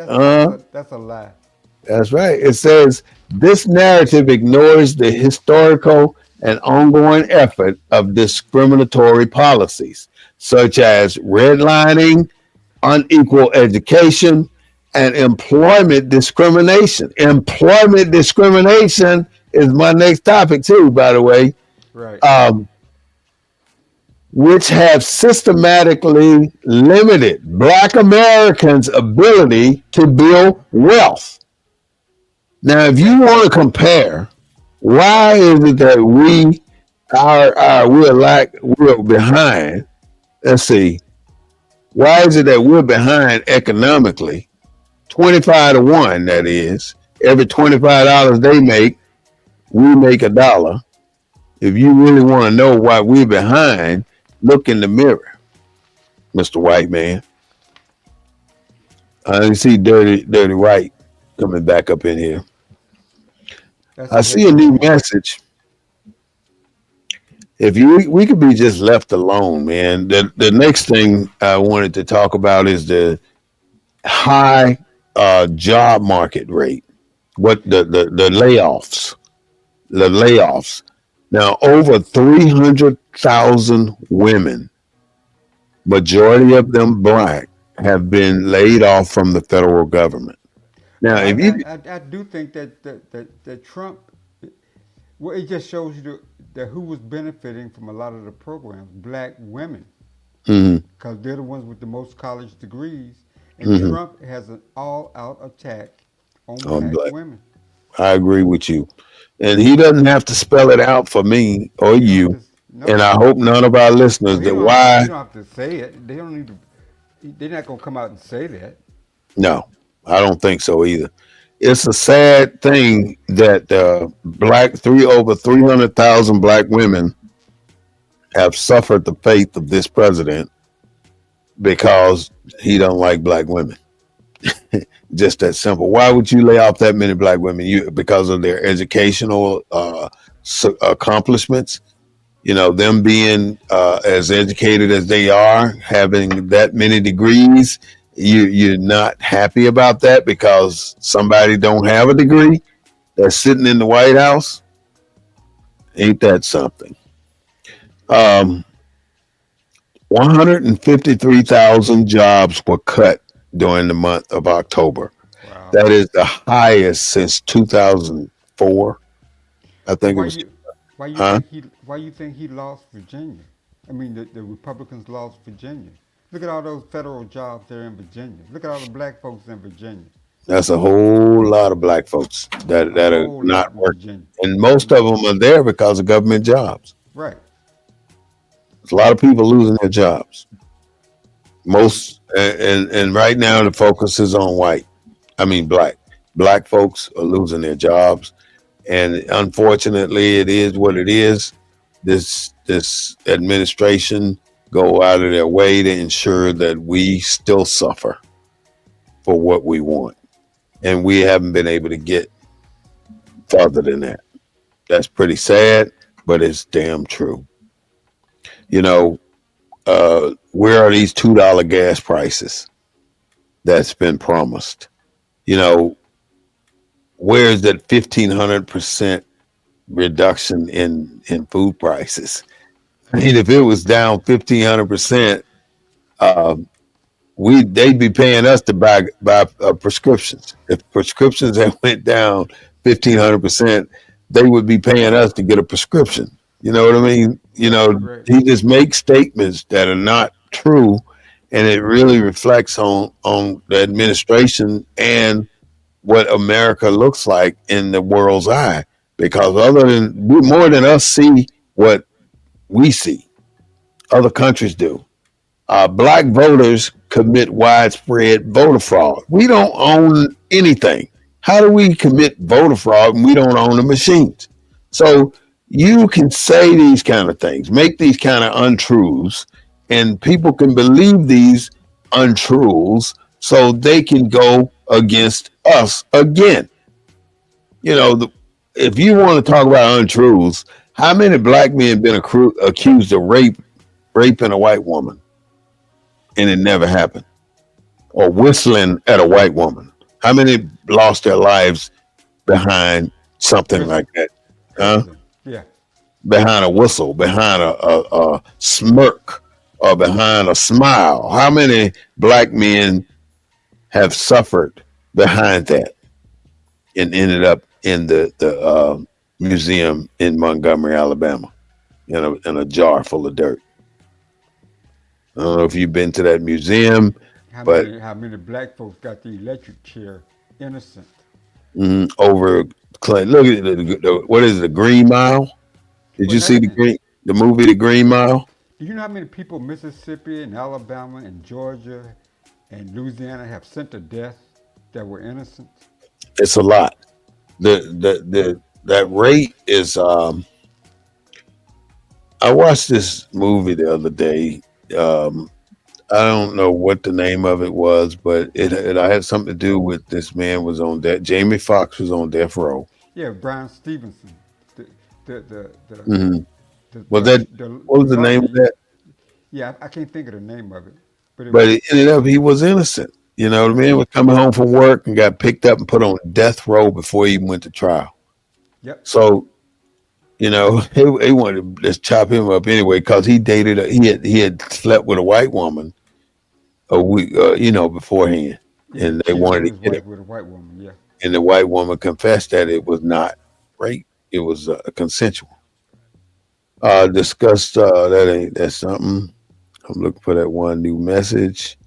Uh, That's a lie. that's right. It says this narrative ignores the historical and ongoing effort of discriminatory policies, such as redlining, unequal education, and employment discrimination. Employment discrimination is my next topic, too, by the way, Right. um, which have systematically limited Black Americans' ability to build wealth. Now, if you Exactly. want to compare, why is it that we're behind? Let's see. Why is it that we're behind economically? 25 to 1, that is. Every $25 they make, we make $1. If you really want to know why we're behind, look in the mirror, Mr. White Man. I see Dirty White coming back up in here. That's I a see heck a of a new point. message. If we could be just left alone, man. The next thing I wanted to talk about is the high job market rate. What the layoffs, the layoffs. Now over 300,000 women, majority of them black, have been laid off from the federal government. Now, Well, if you I do think that Trump, well, it just shows you that who was benefiting from a lot of the programs, black women, mm-hmm, because they're the ones with the most college degrees, and mm-hmm, Trump has an all-out attack on on black black, women. I agree with you, and he doesn't have to spell it out for me or He don't have you, to. and No, I hope none of our no, listeners he that don't have to. why. He don't have to say it. They don't need to. They're not gonna come out and say that. No, I don't think so either. It's a sad thing that over 300,000 black women have suffered the fate of this president because he don't like black women. Just that simple. Why would you lay off that many black women? You because of their educational accomplishments. You know, them being as educated as they are, having that many degrees. You're not happy about that because somebody don't have a degree that's sitting in the White House. Ain't that something? 153,000 jobs were cut during the month of October. Wow. That is the highest since 2004. I But think it was, huh? why you think he lost Virginia? I mean, the Republicans lost Virginia. Look at all those federal jobs there in Virginia. Look at all the black folks in Virginia. That's a whole lot of black folks A that are whole not lot in working. Virginia. And most of them are there because of government jobs. Right. There's a lot of people losing their jobs. And right now the focus is on white. I mean black. Black folks are losing their jobs, and unfortunately, it is what it is. This administration go out of their way to ensure that we still suffer for what we want, and we haven't been able to get further than that. That's pretty sad, but it's damn true. You know, where are these $2 gas prices that's been promised? You know, where is that 1,500% reduction in food prices? I mean, if it was down 1,500%, uh, we they'd be paying us to buy prescriptions. If prescriptions had went down 1,500%, they would be paying us to get a prescription. You know what I mean? You Right. know, Right. he just makes statements that are not true, and it really reflects on the administration and what America looks like in the world's eye. Because more than us see what we see, other countries do. Black voters commit widespread voter fraud. We don't own anything. How do we commit voter fraud when we don't own the machines? So you can say these kind of things, make these kind of untruths, and people can believe these untruths so they can go against us again. You know, if you want to talk about untruths, how many black men been accused of raping a white woman and it never happened? Or whistling at a white woman? How many lost their lives behind something like Whistling. that? Huh? Whistling. Yeah. Behind a whistle, behind a smirk, or behind a smile? How many black men have suffered behind that and ended up in the museum in Montgomery, Alabama, in a jar full of dirt? I don't know if you've been to that museum, but How many black folks got the electric chair innocent? over Clay. Look at what is it, the Green Mile? Did Well, you see the movie The Green Mile? do you know how many people Mississippi and Alabama and Georgia and Louisiana have sent to death that were innocent? It's a lot. The that rate is. I watched this movie the other day. Um, I don't know what the name of it was, but it had something to do with this man was on death. Jamie Foxx was on death row. Yeah, Brian Stevenson, the the the the hmm the, Was judge, that what the was the name lawyer. of that? Yeah, I can't think of the name of it, but it But was. it ended up he was innocent. You know, the Yeah. man was coming home from work and got picked up and put on death row before he even went to trial. Yep. So you know, he wanted to just chop him up anyway because he had slept with a white woman a week, beforehand, Yeah, he and they cheated on wanted to his get him. wife with a white woman. Yeah. And the white woman confessed that it was not rape; it was consensual. Discussed that's something. I'm looking for that one new message.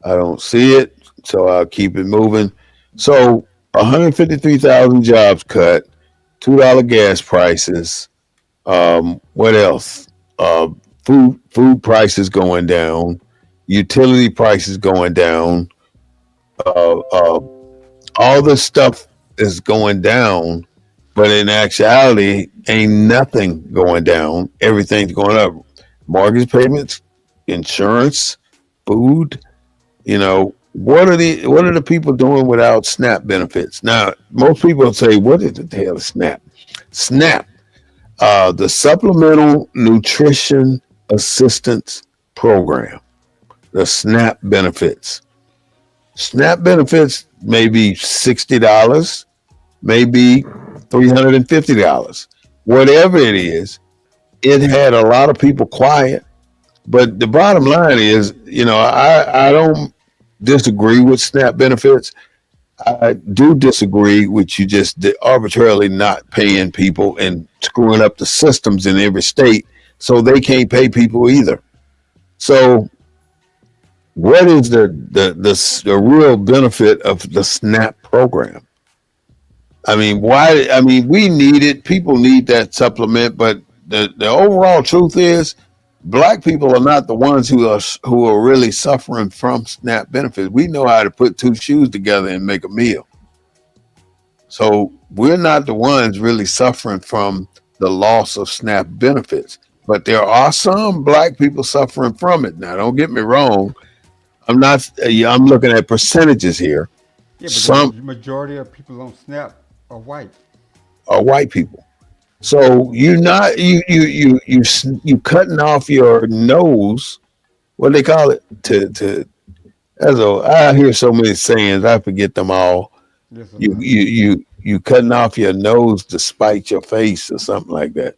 I don't see it, so I'll keep it moving. So 153,000 jobs cut, $2 gas prices. What else? Uh, food prices going down, utility prices going down. Uh, uh, all this stuff is going down, but in actuality, ain't nothing going down. Everything's going up. Mortgage payments, insurance, food. What are the people doing without SNAP benefits? Now, most people say, "What is the hell is SNAP?" SNAP, the Supplemental Nutrition Assistance Program, the SNAP benefits. SNAP benefits may be $60, maybe $350. Whatever it is, it had a lot of people quiet. But the bottom line is, I don't disagree with SNAP benefits. I do disagree with you just arbitrarily not paying people and screwing up the systems in every state so they can't pay people either. So, what is the real benefit of the SNAP program? I mean, why? I mean, we need it. People need that supplement, but the overall truth is, black people are not the ones who are really suffering from SNAP benefits. We know how to put two shoes together and make a meal. So we're not the ones really suffering from the loss of SNAP benefits. But there are some black people suffering from it. Now, don't get me wrong. I'm not. I'm looking at percentages here. Yeah, but the Some majority of people on SNAP are white. are white people. So you're not you cutting off your nose. What do they call it? I hear so many sayings. I forget them all. There's a You lot. you you you cutting off your nose to spite your face or something like that.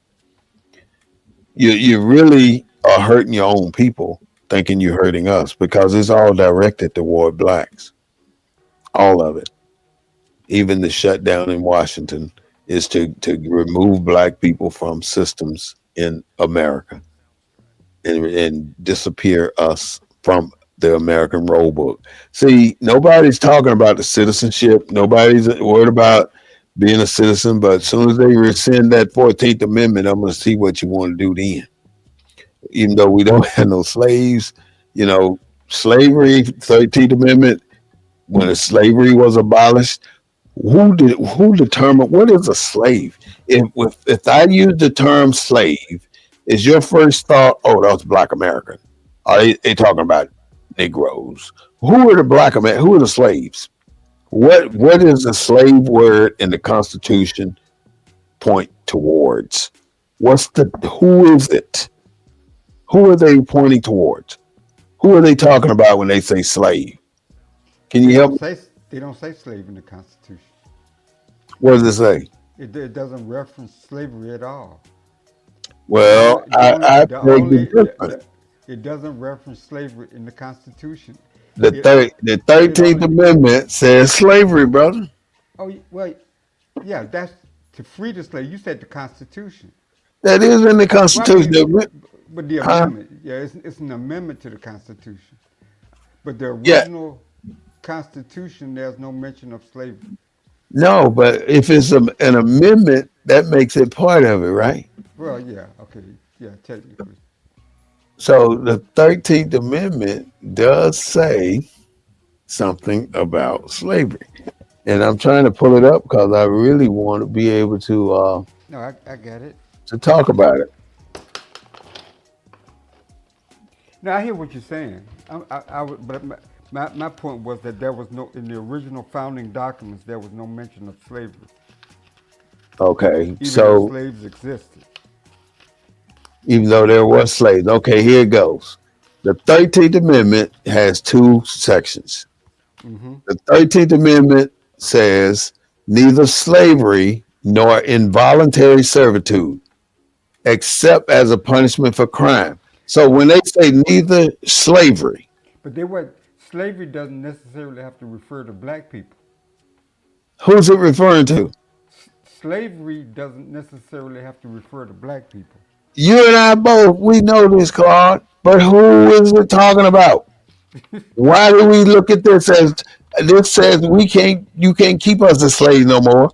You really are hurting your own people, thinking you're hurting us because it's all directed toward blacks. All of it. Even the shutdown in Washington is to remove black people from systems in America and disappear us from the American rule book. See, nobody's talking about the citizenship. Nobody's worried about being a citizen. But as soon as they rescind that 14th Amendment, I'm going to see what you want to do then. Even though we don't have no slaves, you know, slavery, 13th Amendment, when slavery was abolished, who determined what is a slave? If I use the term slave, is your first thought, oh, that was Black American? Are they talking about Negroes? Who are the Black American? Who are the slaves? What is the slave word in the Constitution point towards? Who is it? Who are they pointing towards? Who are they talking about when they say slave? Can They you help don't me? say they don't say slave in the Constitution. What does it say? It doesn't reference slavery at all. The Well, only the only I the beg the only difference. it doesn't reference slavery in the Constitution. The It on, the it 13th only Amendment says slavery, brother. well, yeah, that's to free the slave. You said the Constitution. That is in the Well, I Constitution. mean, but the Huh? amendment, yeah, it's an amendment to the Constitution. But the Yeah, original Constitution, there's no mention of slavery. No, but if it's an amendment, that makes it part of it, right? Well, yeah, okay, yeah, technically. So the 13th Amendment does say something about slavery. And I'm trying to pull it up because I really want to be able No, I get it. to talk about it. Now I hear what you're saying. But my point was that there was no in the original founding documents there was no mention of slavery, Okay, even though so slaves existed. even though there was slaves, okay, here it goes. The 13th Amendment has two sections. Hmm. The 13th Amendment says neither slavery nor involuntary servitude, except as a punishment for crime. So when they say neither slavery, But they were slavery doesn't necessarily have to refer to black people. who's it referring to? Slavery doesn't necessarily have to refer to black people. You and I both, we know this, Claude, but who is it talking about? Why do we look at this as this says we can't, you can't keep us as slaves no more?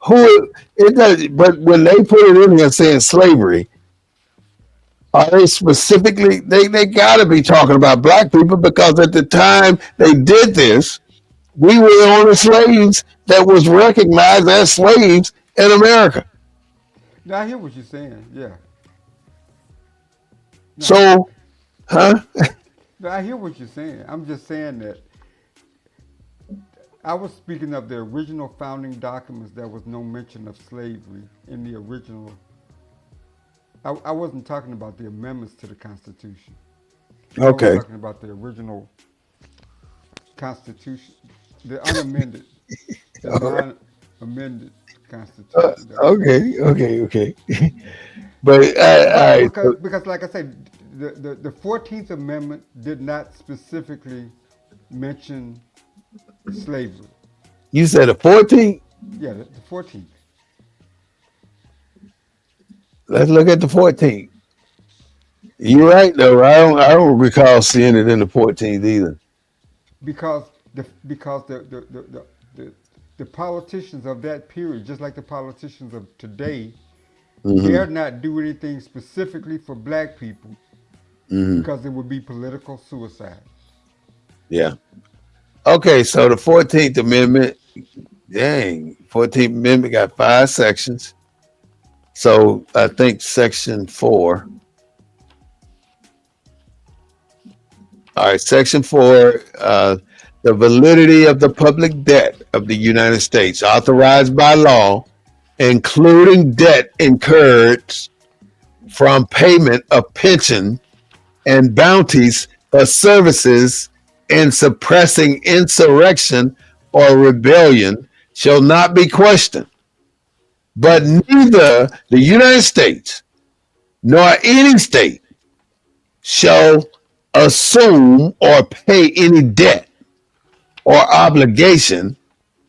Who it does, but when they put it in here saying slavery, are they specifically they gotta be talking about black people because at the time they did this, we were the only slaves that was recognized as slaves in America. Now I hear what you're saying. Yeah. No, So, huh? no, I hear what you're saying. I'm just saying that I was speaking of the original founding documents. There was no mention of slavery in the original. I wasn't talking about the amendments to the Constitution. I was Okay. talking about the original Constitution, the unamended, the All right. non-amended Constitution. That was Okay. But But all right. So because like I said, the 14th Amendment did not specifically mention slavery. you said the 14th. Yeah, the 14th. Let's look at the 14th. You're right though. I don't recall seeing it in the 14th either. Because the politicians of that period, just like the politicians of today, Hmm. dare not do anything specifically for black people Hmm. because it would be political suicide. Yeah. Okay. So the 14th Amendment. Dang. 14th Amendment got five sections. So I think section four. All right. Section four. The validity of the public debt of the United States authorized by law, including debt incurred from payment of pension and bounties for services in suppressing insurrection or rebellion shall not be questioned. But Yes. neither the United States nor any state shall assume or pay any debt or obligation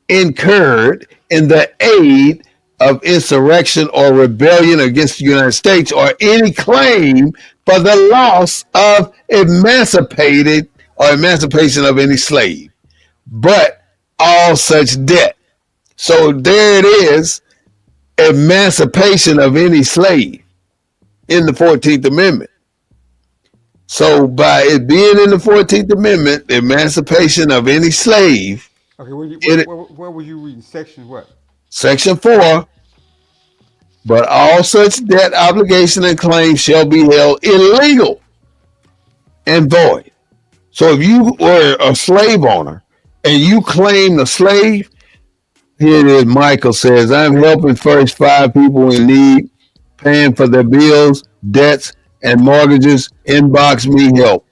incurred in the aid of insurrection or rebellion against the United States or any claim for the loss of emancipated or emancipation of any slave, but all such debt. So there it is, emancipation of any slave in the 14th Amendment. So by it being in the 14th Amendment, the emancipation of any slave, Okay, in where were you reading? Section what? section 4, but all such debt, obligation, and claim shall be held illegal and void. So if you were a slave owner and you claim the slave, here it is. Michael says, I'm helping first five people in need, paying for their bills, debts, and mortgages. Inbox me help.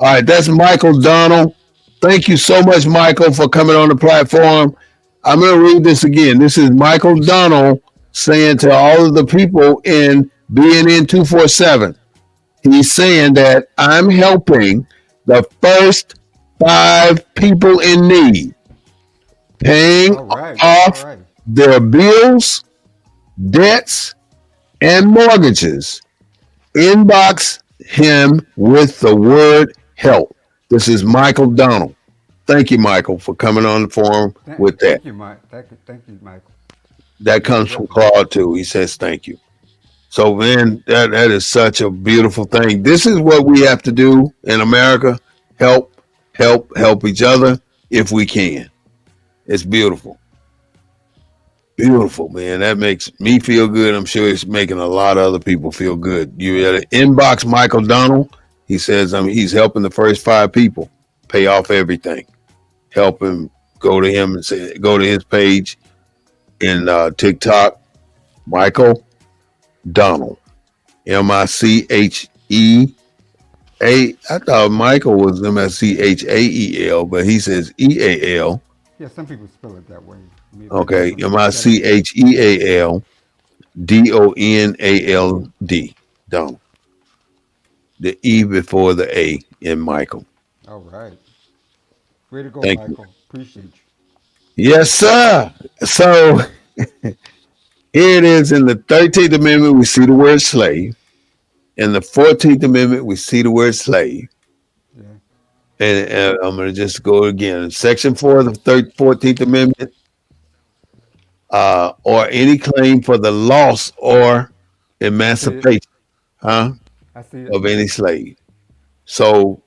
All right, that's Michael Donald. Thank you so much, Michael, for coming on the platform. I'm going to read this again. This is Michael Donald saying to all of the people in BNN 247, he's saying that I'm helping the first five people in need, paying All right, all off right. their bills, debts, and mortgages. Inbox him with the word help. This is Michael Donald. thank you, Michael, for coming on the forum with that. Thank you, Mike. Thank you, Michael. That Most comes from definitely. Claude too. He says thank you. So man, that is such a beautiful thing. This is what we have to do in America. Help, help each other if we can. It's beautiful. Beautiful, man. That makes me feel good. I'm sure it's making a lot of other people feel good. You got to inbox Michael Donald. He says, he's helping the first 5 people pay off everything. Help him. Go to him and say, go to his page in TikTok. Michael Donald, Micheal. I thought Michael was Michael, but he says EAL. Yeah, some people spell it that way. Maybe that's Okay, what made that up. Micheal Donald. Donald. The E before the A in Michael. All right. Way to go, Thank you. Michael. Appreciate you. Yes, sir. So here it is in the 13th Amendment, we see the word slave. In the 14th Amendment, we see the word slave. Yeah. And I'm going to just go again. Section 4 of the 14th Amendment, or any claim for the loss or I see it. emancipation, huh, I see it. of any slave. So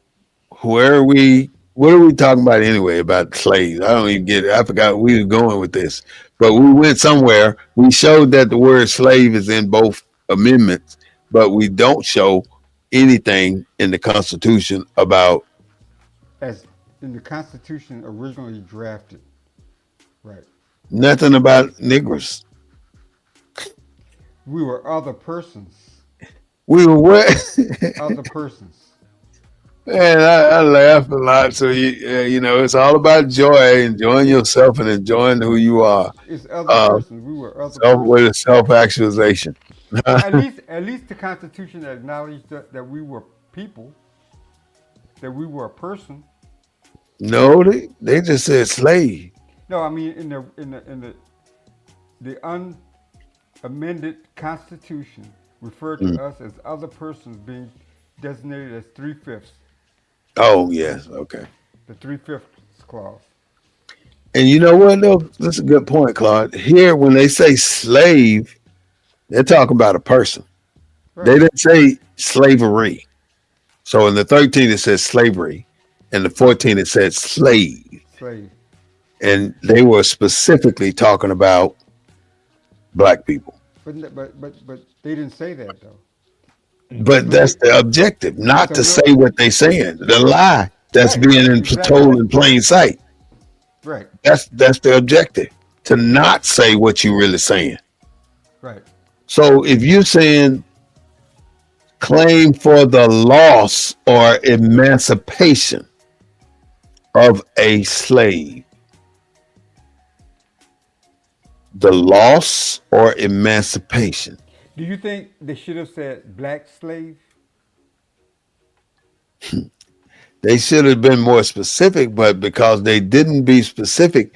where are we? What are we talking about anyway about slaves? I don't even get it. I forgot where we were going with this, but we went somewhere. We showed that the word slave is in both amendments, but we don't show anything in the Constitution about As in the Constitution originally drafted. Right. nothing about Negroes. We were other persons. We were what? Other persons. Man, I laugh a lot. So it's all about joy, enjoying yourself, and enjoying who you are. It's other Uh, persons. We were other self with a persons. self actualization. At least the Constitution acknowledged that we were people, that we were a person. No, they just said slave. No, I mean the unamended Constitution referred to Mm. us as other persons being designated as 3/5, Oh yes, okay. the 3/5 clause. And you know what though? That's a good point, Claude. Here, when they say slave, they're talking about a person. They Right. didn't say slavery. So in the 13 it says slavery, and the 14 it says slave, Slave. and they were specifically talking about black people. But they didn't say that though. But So that's they the objective, not so to no say what they're saying. The lie that's right, being exactly. told in plain sight. Right. That's the objective. To not say what you're really saying. Right. So if you're saying claim for the loss or emancipation of a slave, the loss or emancipation. Do you think they should have said black slave? They should have been more specific, but because they didn't be specific,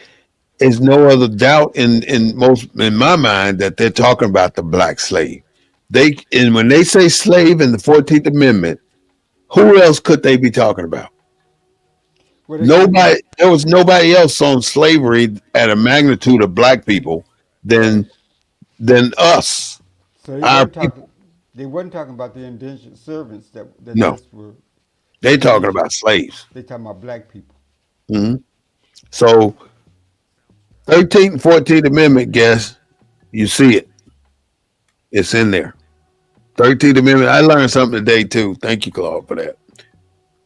there's no other doubt in my mind that they're talking about the black slave. And when they say slave in the 14th Amendment, who else could they be talking about? Well, they could be. Nobody. There was nobody else on slavery at a magnitude of black people Right. than us, So they our wasn't people. talking. They wasn't talking about the indentured servants that No, just were they talking indentured. about slaves. They talking about black people. Hmm. So 13th and 14th Amendment, guess you see it. It's in there. 13th Amendment. I learned something today too. Thank you, Claude, for that.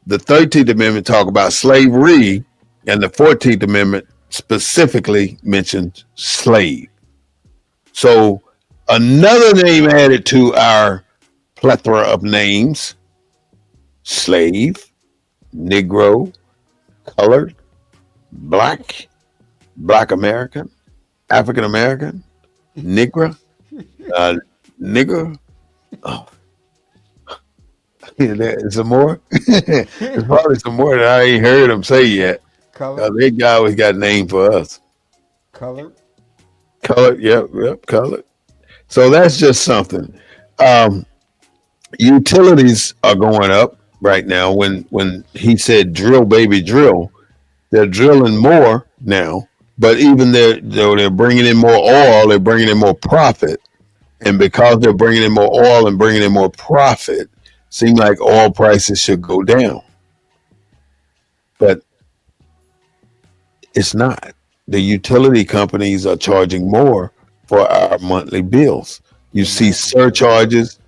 The 13th Amendment talk about slavery, and the 14th Amendment specifically mentions slave. So another name added to our plethora of names: slave, Negro, colored, black, black American, African American, Negro, uh, nigger. Oh, there's some more. There's probably some more that I ain't heard them say yet. Colored, That guy always got a name for us. colored. Colored, yep, colored. So that's just something. Um, Utilities are going up right now. When he said drill, baby, drill, They're drilling more now, but even though they're bringing in more oil, they're bringing in more profit. And because they're bringing in more oil and bringing in more profit, seems like oil prices should go down. But it's not. The utility companies are charging more for our monthly bills. You The see Americans are. Yep. surcharges.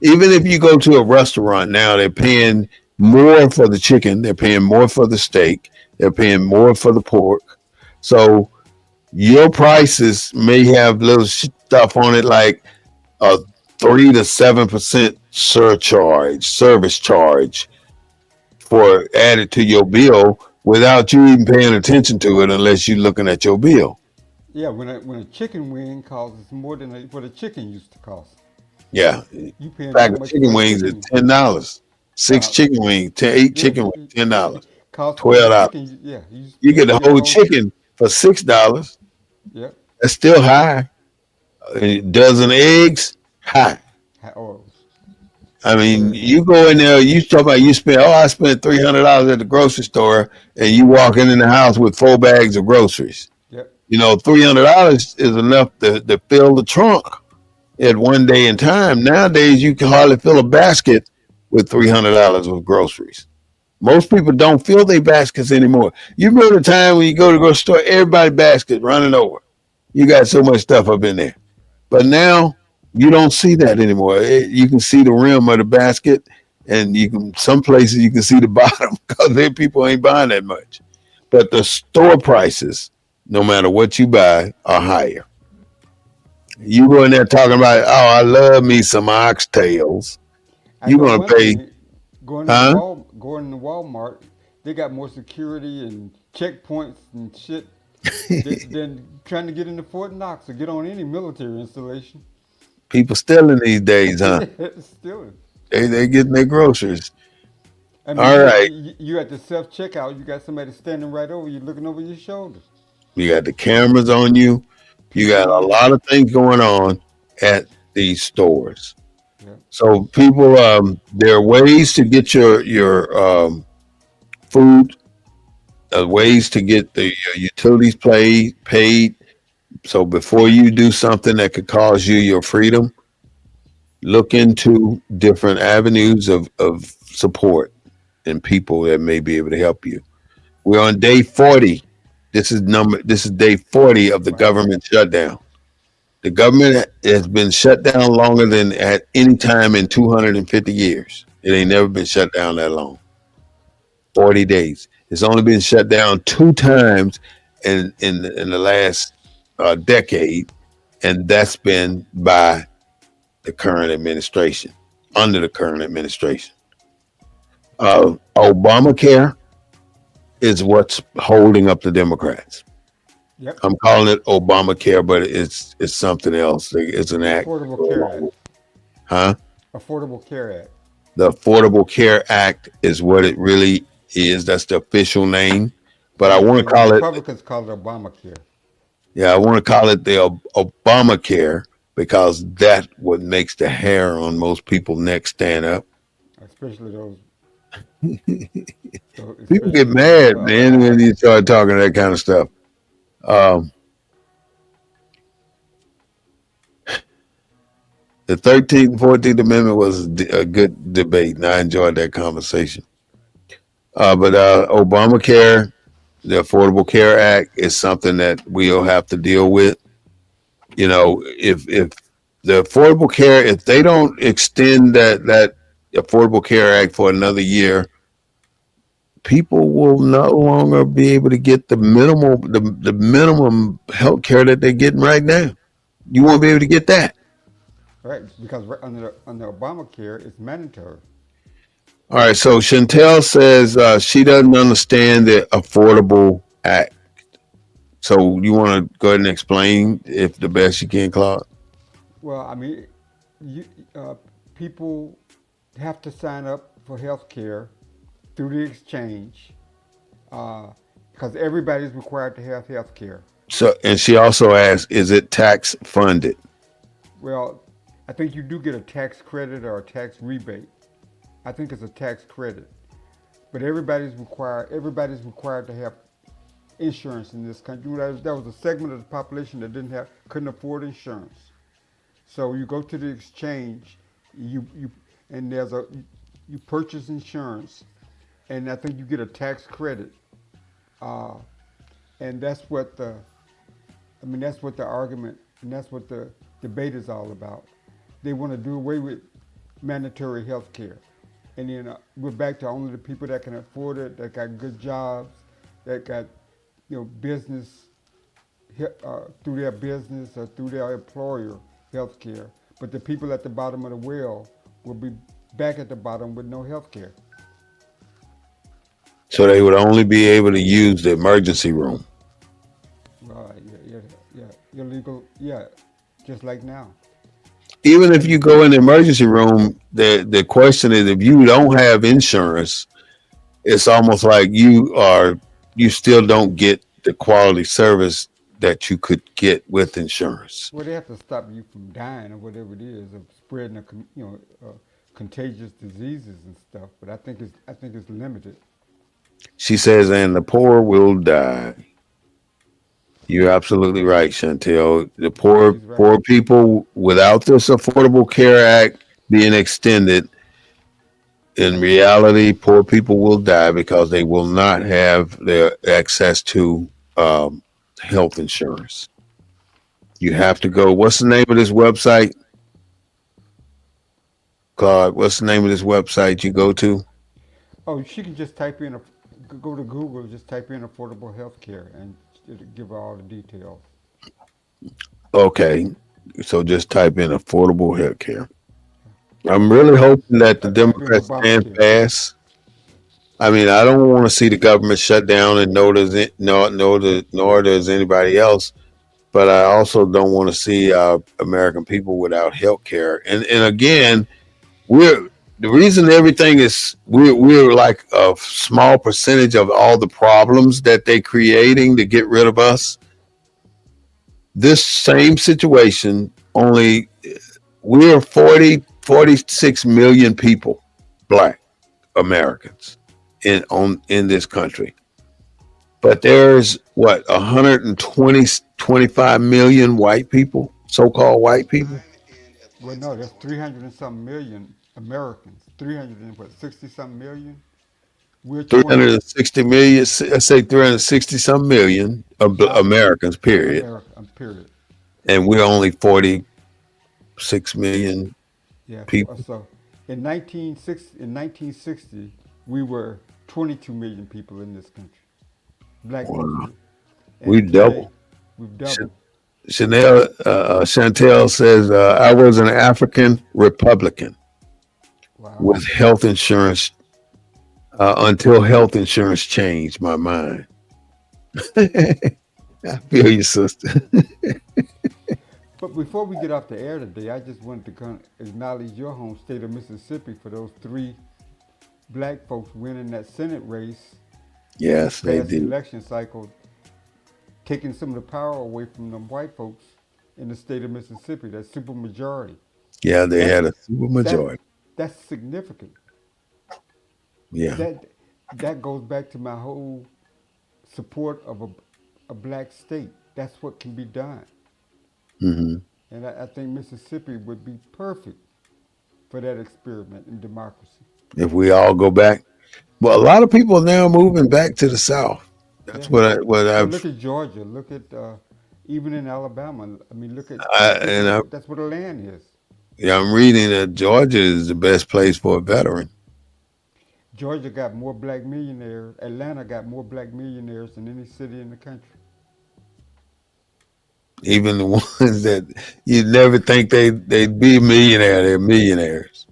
Even if you go to a restaurant now, they're paying more for the chicken, they're paying more for the steak, they're paying more for the pork. So your prices may have little stuff on it like a 3 to 7% surcharge, service charge for added to your bill without you even paying attention to it unless you're looking at your bill. Yeah, when a chicken wing costs more than what a chicken used to cost. Yeah, You paying pack that of much chicken for a wings is chicken. $10. Six Uh, chicken wings, 10, 8 yeah, chicken wings, $10. cost for a $12. chicken. Yeah, you You get paying the for that whole whole chicken. chicken for $6. Yeah, That's still high. A dozen eggs, high. or I mean, yeah, you go in there, you talk about you spend, oh, I spent $300 at the grocery store, and you walk in the house with 4 bags of groceries. yeah. $300 is enough to fill the trunk at one day in time. Nowadays, you can hardly fill a basket with $300 of groceries. Most people don't fill their baskets anymore. You remember the time when you go to the grocery store, everybody basket running over. You got so much stuff up in there. But now you don't see that anymore. You can see the rim of the basket, and you can some places you can see the bottom because their people ain't buying that much. But the store prices, no matter what you buy, are higher. You go in there talking about, oh, I love me some oxtails. I You're know gonna one pay, thing. huh? Going to Walmart, they got more security and checkpoints and shit than trying to get into Fort Knox or get on any military installation. People stealing these days, huh? Still, They getting their groceries. I mean, All right. you at the self checkout, you got somebody standing right over you, looking over your shoulder. You got the cameras on you. You got a PPE. lot of things going on at these stores. Yeah, So people, there are ways to get your food, ways to get the your utilities paid. So before you do something that could cause you your freedom, look into different avenues of support and people that may be able to help you. We're on day 40. This is day 40 of the wow. government shutdown. The government has been shut down longer than at any time in 250 years. It ain't never been shut down that long. 40 days. It's only been shut down 2 times in the last decade, and that's been by the current administration, under the current administration. Obamacare is what's holding up the Democrats. Yep. I'm calling it Obamacare, but it's something else. It's an act to Affordable go Care along Act. with, huh? Affordable Care Act. The Affordable Care Act is what it really is. That's the official name. But I want to And the call it, Republicans call it Obamacare. yeah, I want to call it the Obamacare because that what makes the hair on most people's neck stand up. Especially People get especially those on the mad, upper man, when aisle. you start talking that kind of stuff. Um, the 13th and 14th Amendment was a good debate, and I enjoyed that conversation. But Obamacare, the Affordable Care Act, is something that we'll have to deal with. If the Affordable Care, if they don't extend that Affordable Care Act for another year, people will no longer be able to get the minimum health care that they're getting right now. You won't be able to get that. Right, because under Obamacare, it's mandatory. All right, so Chantel says she doesn't understand the Affordable Act. So you want to go ahead and explain if the best you can, Claude? Well, I mean, you people have to sign up for health care through the exchange uh, because everybody's required to have health care. So, and she also asks, is it tax funded? Well, I think you do get a tax credit or a tax rebate. I think it's a tax credit, but everybody's required. Everybody's required to have insurance in this country. There was a segment of the population that couldn't afford insurance. So you go to the exchange, you and you purchase insurance, and I think you get a tax credit, uh, and that's what the argument and that's what the debate is all about. They want to do away with mandatory health care. And then we're back to only the people that can afford it, that got good jobs, that got business through their business or through their employer health care. But the people at the bottom of the well will be back at the bottom with no health care. So they would only be able to use the emergency room. Right? Yeah, yeah, yeah. Illegal. Yeah, just like now. Even if you go in the emergency room, the question is if you don't have insurance, it's almost like you still don't get the quality service that you could get with insurance. Well, they have to stop you from dying or whatever it is of spreading contagious diseases and stuff. But I think it's limited. She says, and the poor will die. You're absolutely right, Chantel. The She's right. poor people without this Affordable Care Act being extended, in reality, poor people will die because they will not have their access to health insurance. You have to go. What's the name of this website, Claude? What's the name of this website you go to? Oh, she can just type in go to Google, just type in affordable health care, and it'll give her all the details. Okay, so just type in affordable health care. I'm really hoping that the Type in Democrats stand Obamacare. fast. I mean, I don't want to see the government shut down, and nor does anybody else. But I also don't want to see American people without health care. And again, we're the reason everything is we're like a small percentage of all the problems that they're creating to get rid of us. This same situation, only we're 46 million people, black Americans in this country. But there's what 125 million white people, so-called white people. Well, no, that's 300 and something million Americans. 300 and what, 60 something million? We're 20 360 million, let's say 360 some million of thousand Americans, period. America, period. And we're only 46 million Yeah. people. So in 1960, we were 22 million people in this country, black folks. Wow. We And today, double. we've Ch- doubled. Chantel says, I was an African Republican Wow. with health insurance until health insurance changed my mind. I feel you, sister. But before we get off the air today, I just wanted to kind of acknowledge your home state of Mississippi for those three black folks winning that Senate race this Yes, they past did. election cycle, taking some of the power away from them white folks in the state of Mississippi. That super majority. Yeah, they That's had a super that majority. that's significant. Yeah. That that goes back to my whole support of a black state. That's what can be done, Hmm. and I think Mississippi would be perfect for that experiment in democracy. If we all go back, well, a lot of people are now moving back to the South. That's Yeah. what Well, look I've at Georgia. Look at even in Alabama. I mean, look at I, because and I, that's where the land is. yeah, I'm reading that Georgia is the best place for a veteran. Georgia got more black millionaires. Atlanta got more black millionaires than any city in the country. Even the ones that you'd never think they'd be a millionaire, they're millionaires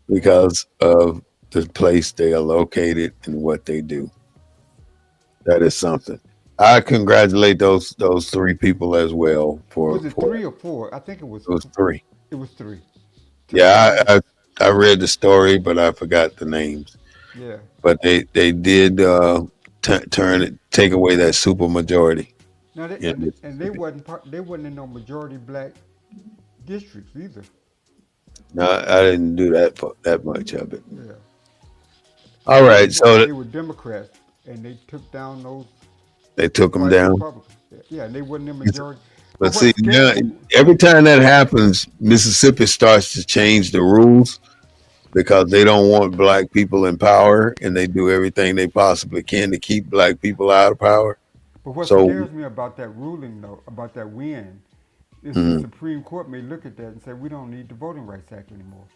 because of the place they are located and what they do. That is something. I congratulate those three people as well Was it for three or four? I think those three. it was three. Took Yeah, down. I read the story, but I forgot the names. Yeah. But they did turn it, take away that super majority Now in and they Mississippi. wasn't they wasn't in no majority black districts either. No, I didn't do that much of it. Yeah. All right, so They were Democrats and they took down those They took them white down. Republicans. Yeah, and they wasn't the majority. But But see, what now scared me, every time that happens, Mississippi starts to change the rules because they don't want black people in power, and they do everything they possibly can to keep black people out of power. but what So, scares me about that ruling though, about that win, is the mm, Supreme Court may look at that and say we don't need the Voting Rights Act anymore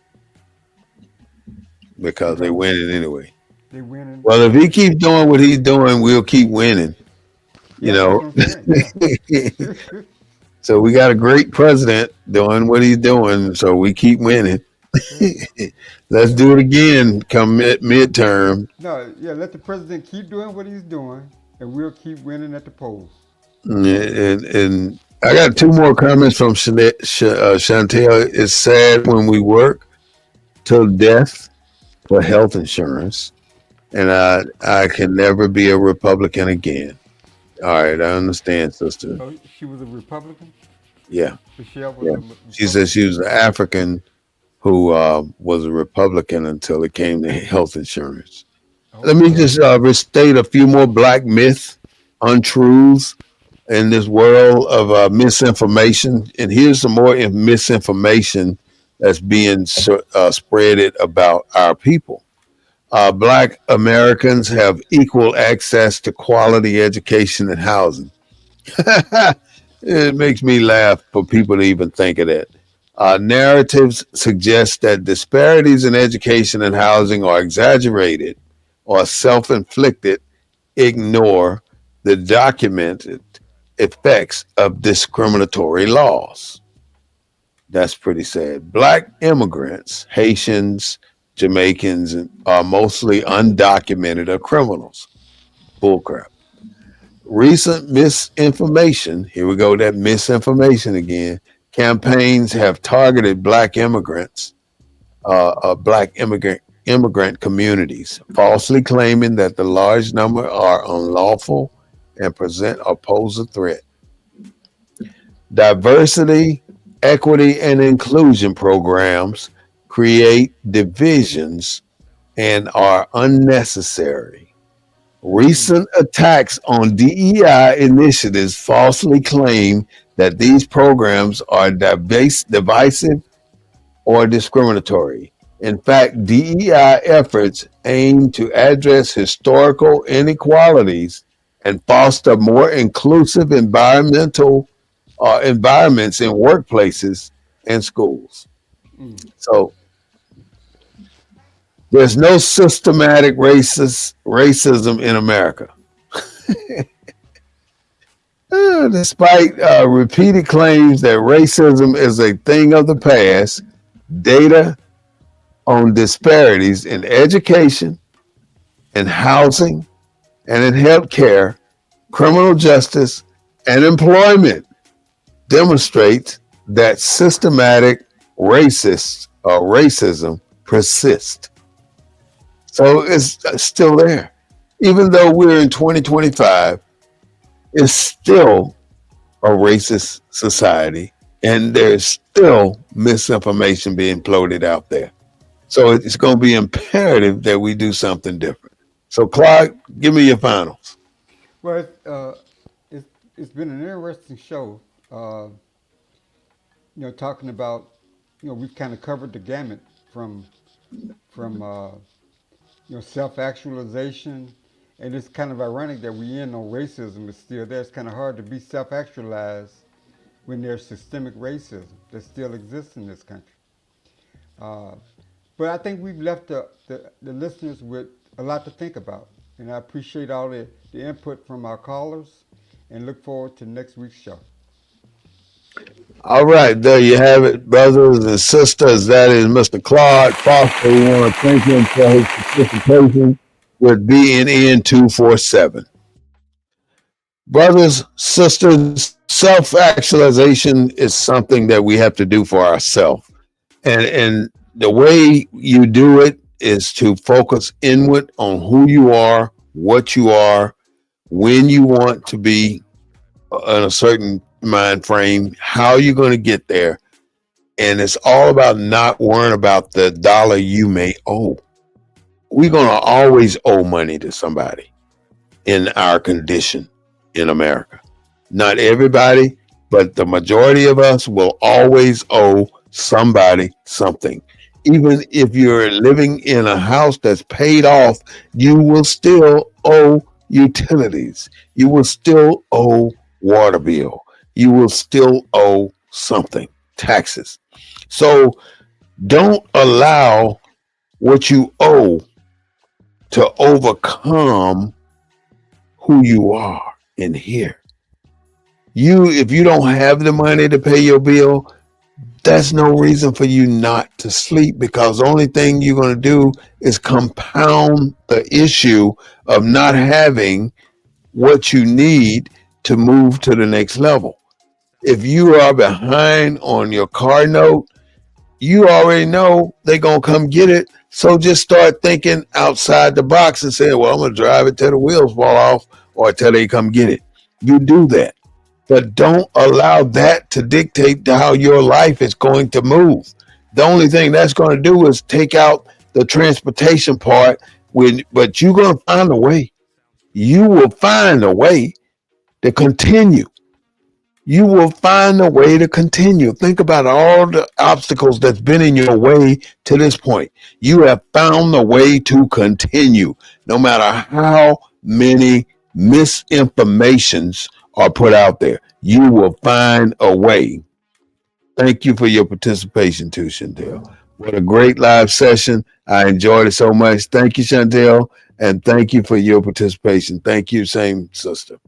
because they because win it anyway. they winning. Well, if he keeps doing what he's doing, we'll keep winning. You Yeah, that's know. what I'm saying. Yeah. So we got a great president doing what he's doing. So we keep winning. Yeah. Let's do it again come midterm. No, yeah, let the president keep doing what he's doing, and we'll keep winning at the polls. And I got two more comments from Chantel. It's sad when we work till death for health insurance, and I can never be a Republican again. All right, I understand, sister. Oh, she was a Republican. Yeah, Michelle was yeah. a She said Republican. she was an African who was a Republican until it came to health insurance. Let me Okay. just restate a few more black myths, untruths in this world of misinformation. And here's some more misinformation that's being spreaded about our people. Black Americans have equal access to quality education and housing. It makes me laugh for people to even think of that. Narratives suggest that disparities in education and housing are exaggerated or self inflicted, ignore the documented effects of discriminatory laws. That's pretty sad. Black immigrants, Haitians, Jamaicans, are mostly undocumented or criminals. Bullcrap. Recent misinformation, here we go, that misinformation again. Campaigns have targeted black immigrants, black immigrant communities, falsely claiming that the large number are unlawful and present or pose a threat. Diversity, equity, and inclusion programs create divisions and are unnecessary. Mm, Recent attacks on DEI initiatives falsely claim that these programs are divisive or discriminatory. In fact, DEI efforts aim to address historical inequalities and foster more inclusive environments in workplaces and schools. mm. So there's no systematic racism in America. Despite repeated claims that racism is a thing of the past, data on disparities in education, in housing, and in healthcare, criminal justice, and employment demonstrates that systematic racism persists. So it's still there. Even though we're in 2025, it's still a racist society, and there's still misinformation being floated out there. So it's going to be imperative that we do something different. So, Claude, give me your finals. Well, it's it's been an interesting show. Uh, talking about we've kind of covered the gamut from self actualization, and it's kind of ironic that we end on racism is still there. It's kind of hard to be self actualized when there's systemic racism that still exists in this country. Uh, but I think we've left the listeners with a lot to think about. And I appreciate all the input from our callers and look forward to next week's show. All right, there you have it, brothers and sisters. That is Mr. Claude Foster. We want to thank him for his participation with BNN 247. Brothers, sisters, self actualization is something that we have to do for ourselves. And the way you do it is to focus inward on who you are, what you are, when you want to be in a certain mind frame, how you're going to get there. And it's all about not worrying about the dollar you may owe. We're going to always owe money to somebody in our condition. in America. Not everybody, but the majority of us will always owe somebody something. Even if you're living in a house that's paid off, you will still owe utilities. You will still owe water bill. You will still owe something, taxes. So don't allow what you owe to overcome who you are in here. If you don't have the money to pay your bill, that's no reason for you not to sleep, because the only thing you're going to do is compound the issue of not having what you need to move to the next level. If you are behind on your car note, you already know they're going to come get it. So just start thinking outside the box and saying, well, I'm going to drive it till the wheels fall off or till they come get it. You do that. But don't allow that to dictate how your life is going to move. The only thing that's going to do is take out the transportation part, but you're going to find a way. You will find a way to continue. You will find a way to continue. Think about all the obstacles that's been in your way to this point. You have found a way to continue, no matter how many misinformations are put out there. You will find a way. Thank you for your participation too, Chantel. What a great live session. I enjoyed it so much. Thank you, Chantel, and thank you for your participation. Thank you, same sister.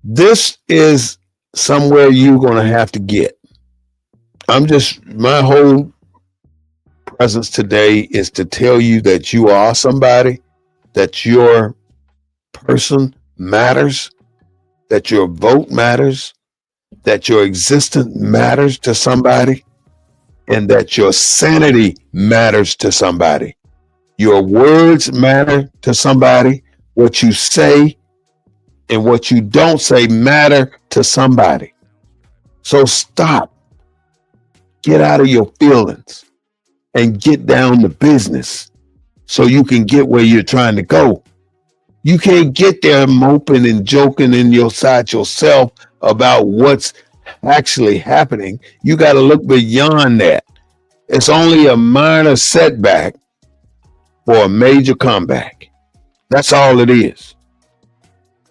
This is somewhere you're going to have to get. My whole presence today is to tell you that you are somebody, that your person matters, that your vote matters, that your existence matters to somebody, and that your sanity matters to somebody. Your words matter to somebody. What you say and what you don't say matter to somebody. So stop. Get out of your feelings and get down to business so you can get where you're trying to go. You can't get there moping and joking inside yourself about what's actually happening. You got to look beyond that. It's only a minor setback for a major comeback. That's all it is.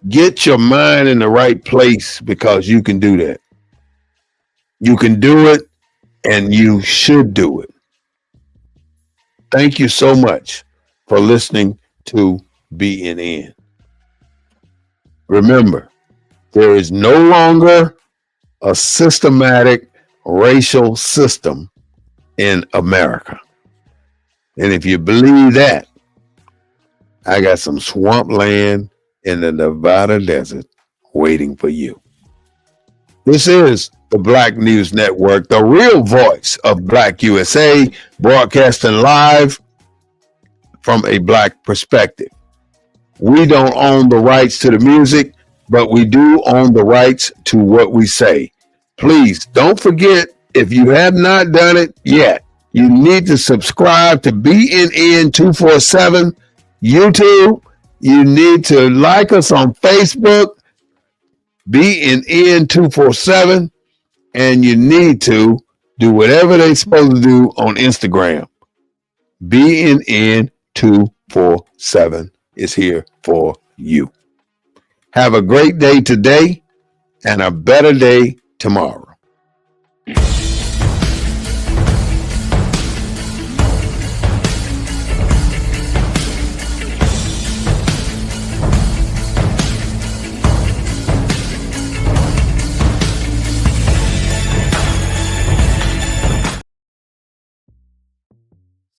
Get your mind in the right place, because you can do that. You can do it, and you should do it. Thank you so much for listening to BNN. Remember, there is no longer a systematic racial system in America. And if you believe that, I got some swampland in the Nevada desert waiting for you. This is the Black News Network, the real voice of Black USA, broadcasting live from a Black perspective. We don't own the rights to the music, but we do own the rights to what we say. Please don't forget, if you have not done it yet, you need to subscribe to BNN 247 YouTube. You need to like us on Facebook, BNN 247, and you need to do whatever they're supposed to do on Instagram. BNN 247 is here for you. Have a great day today and a better day tomorrow.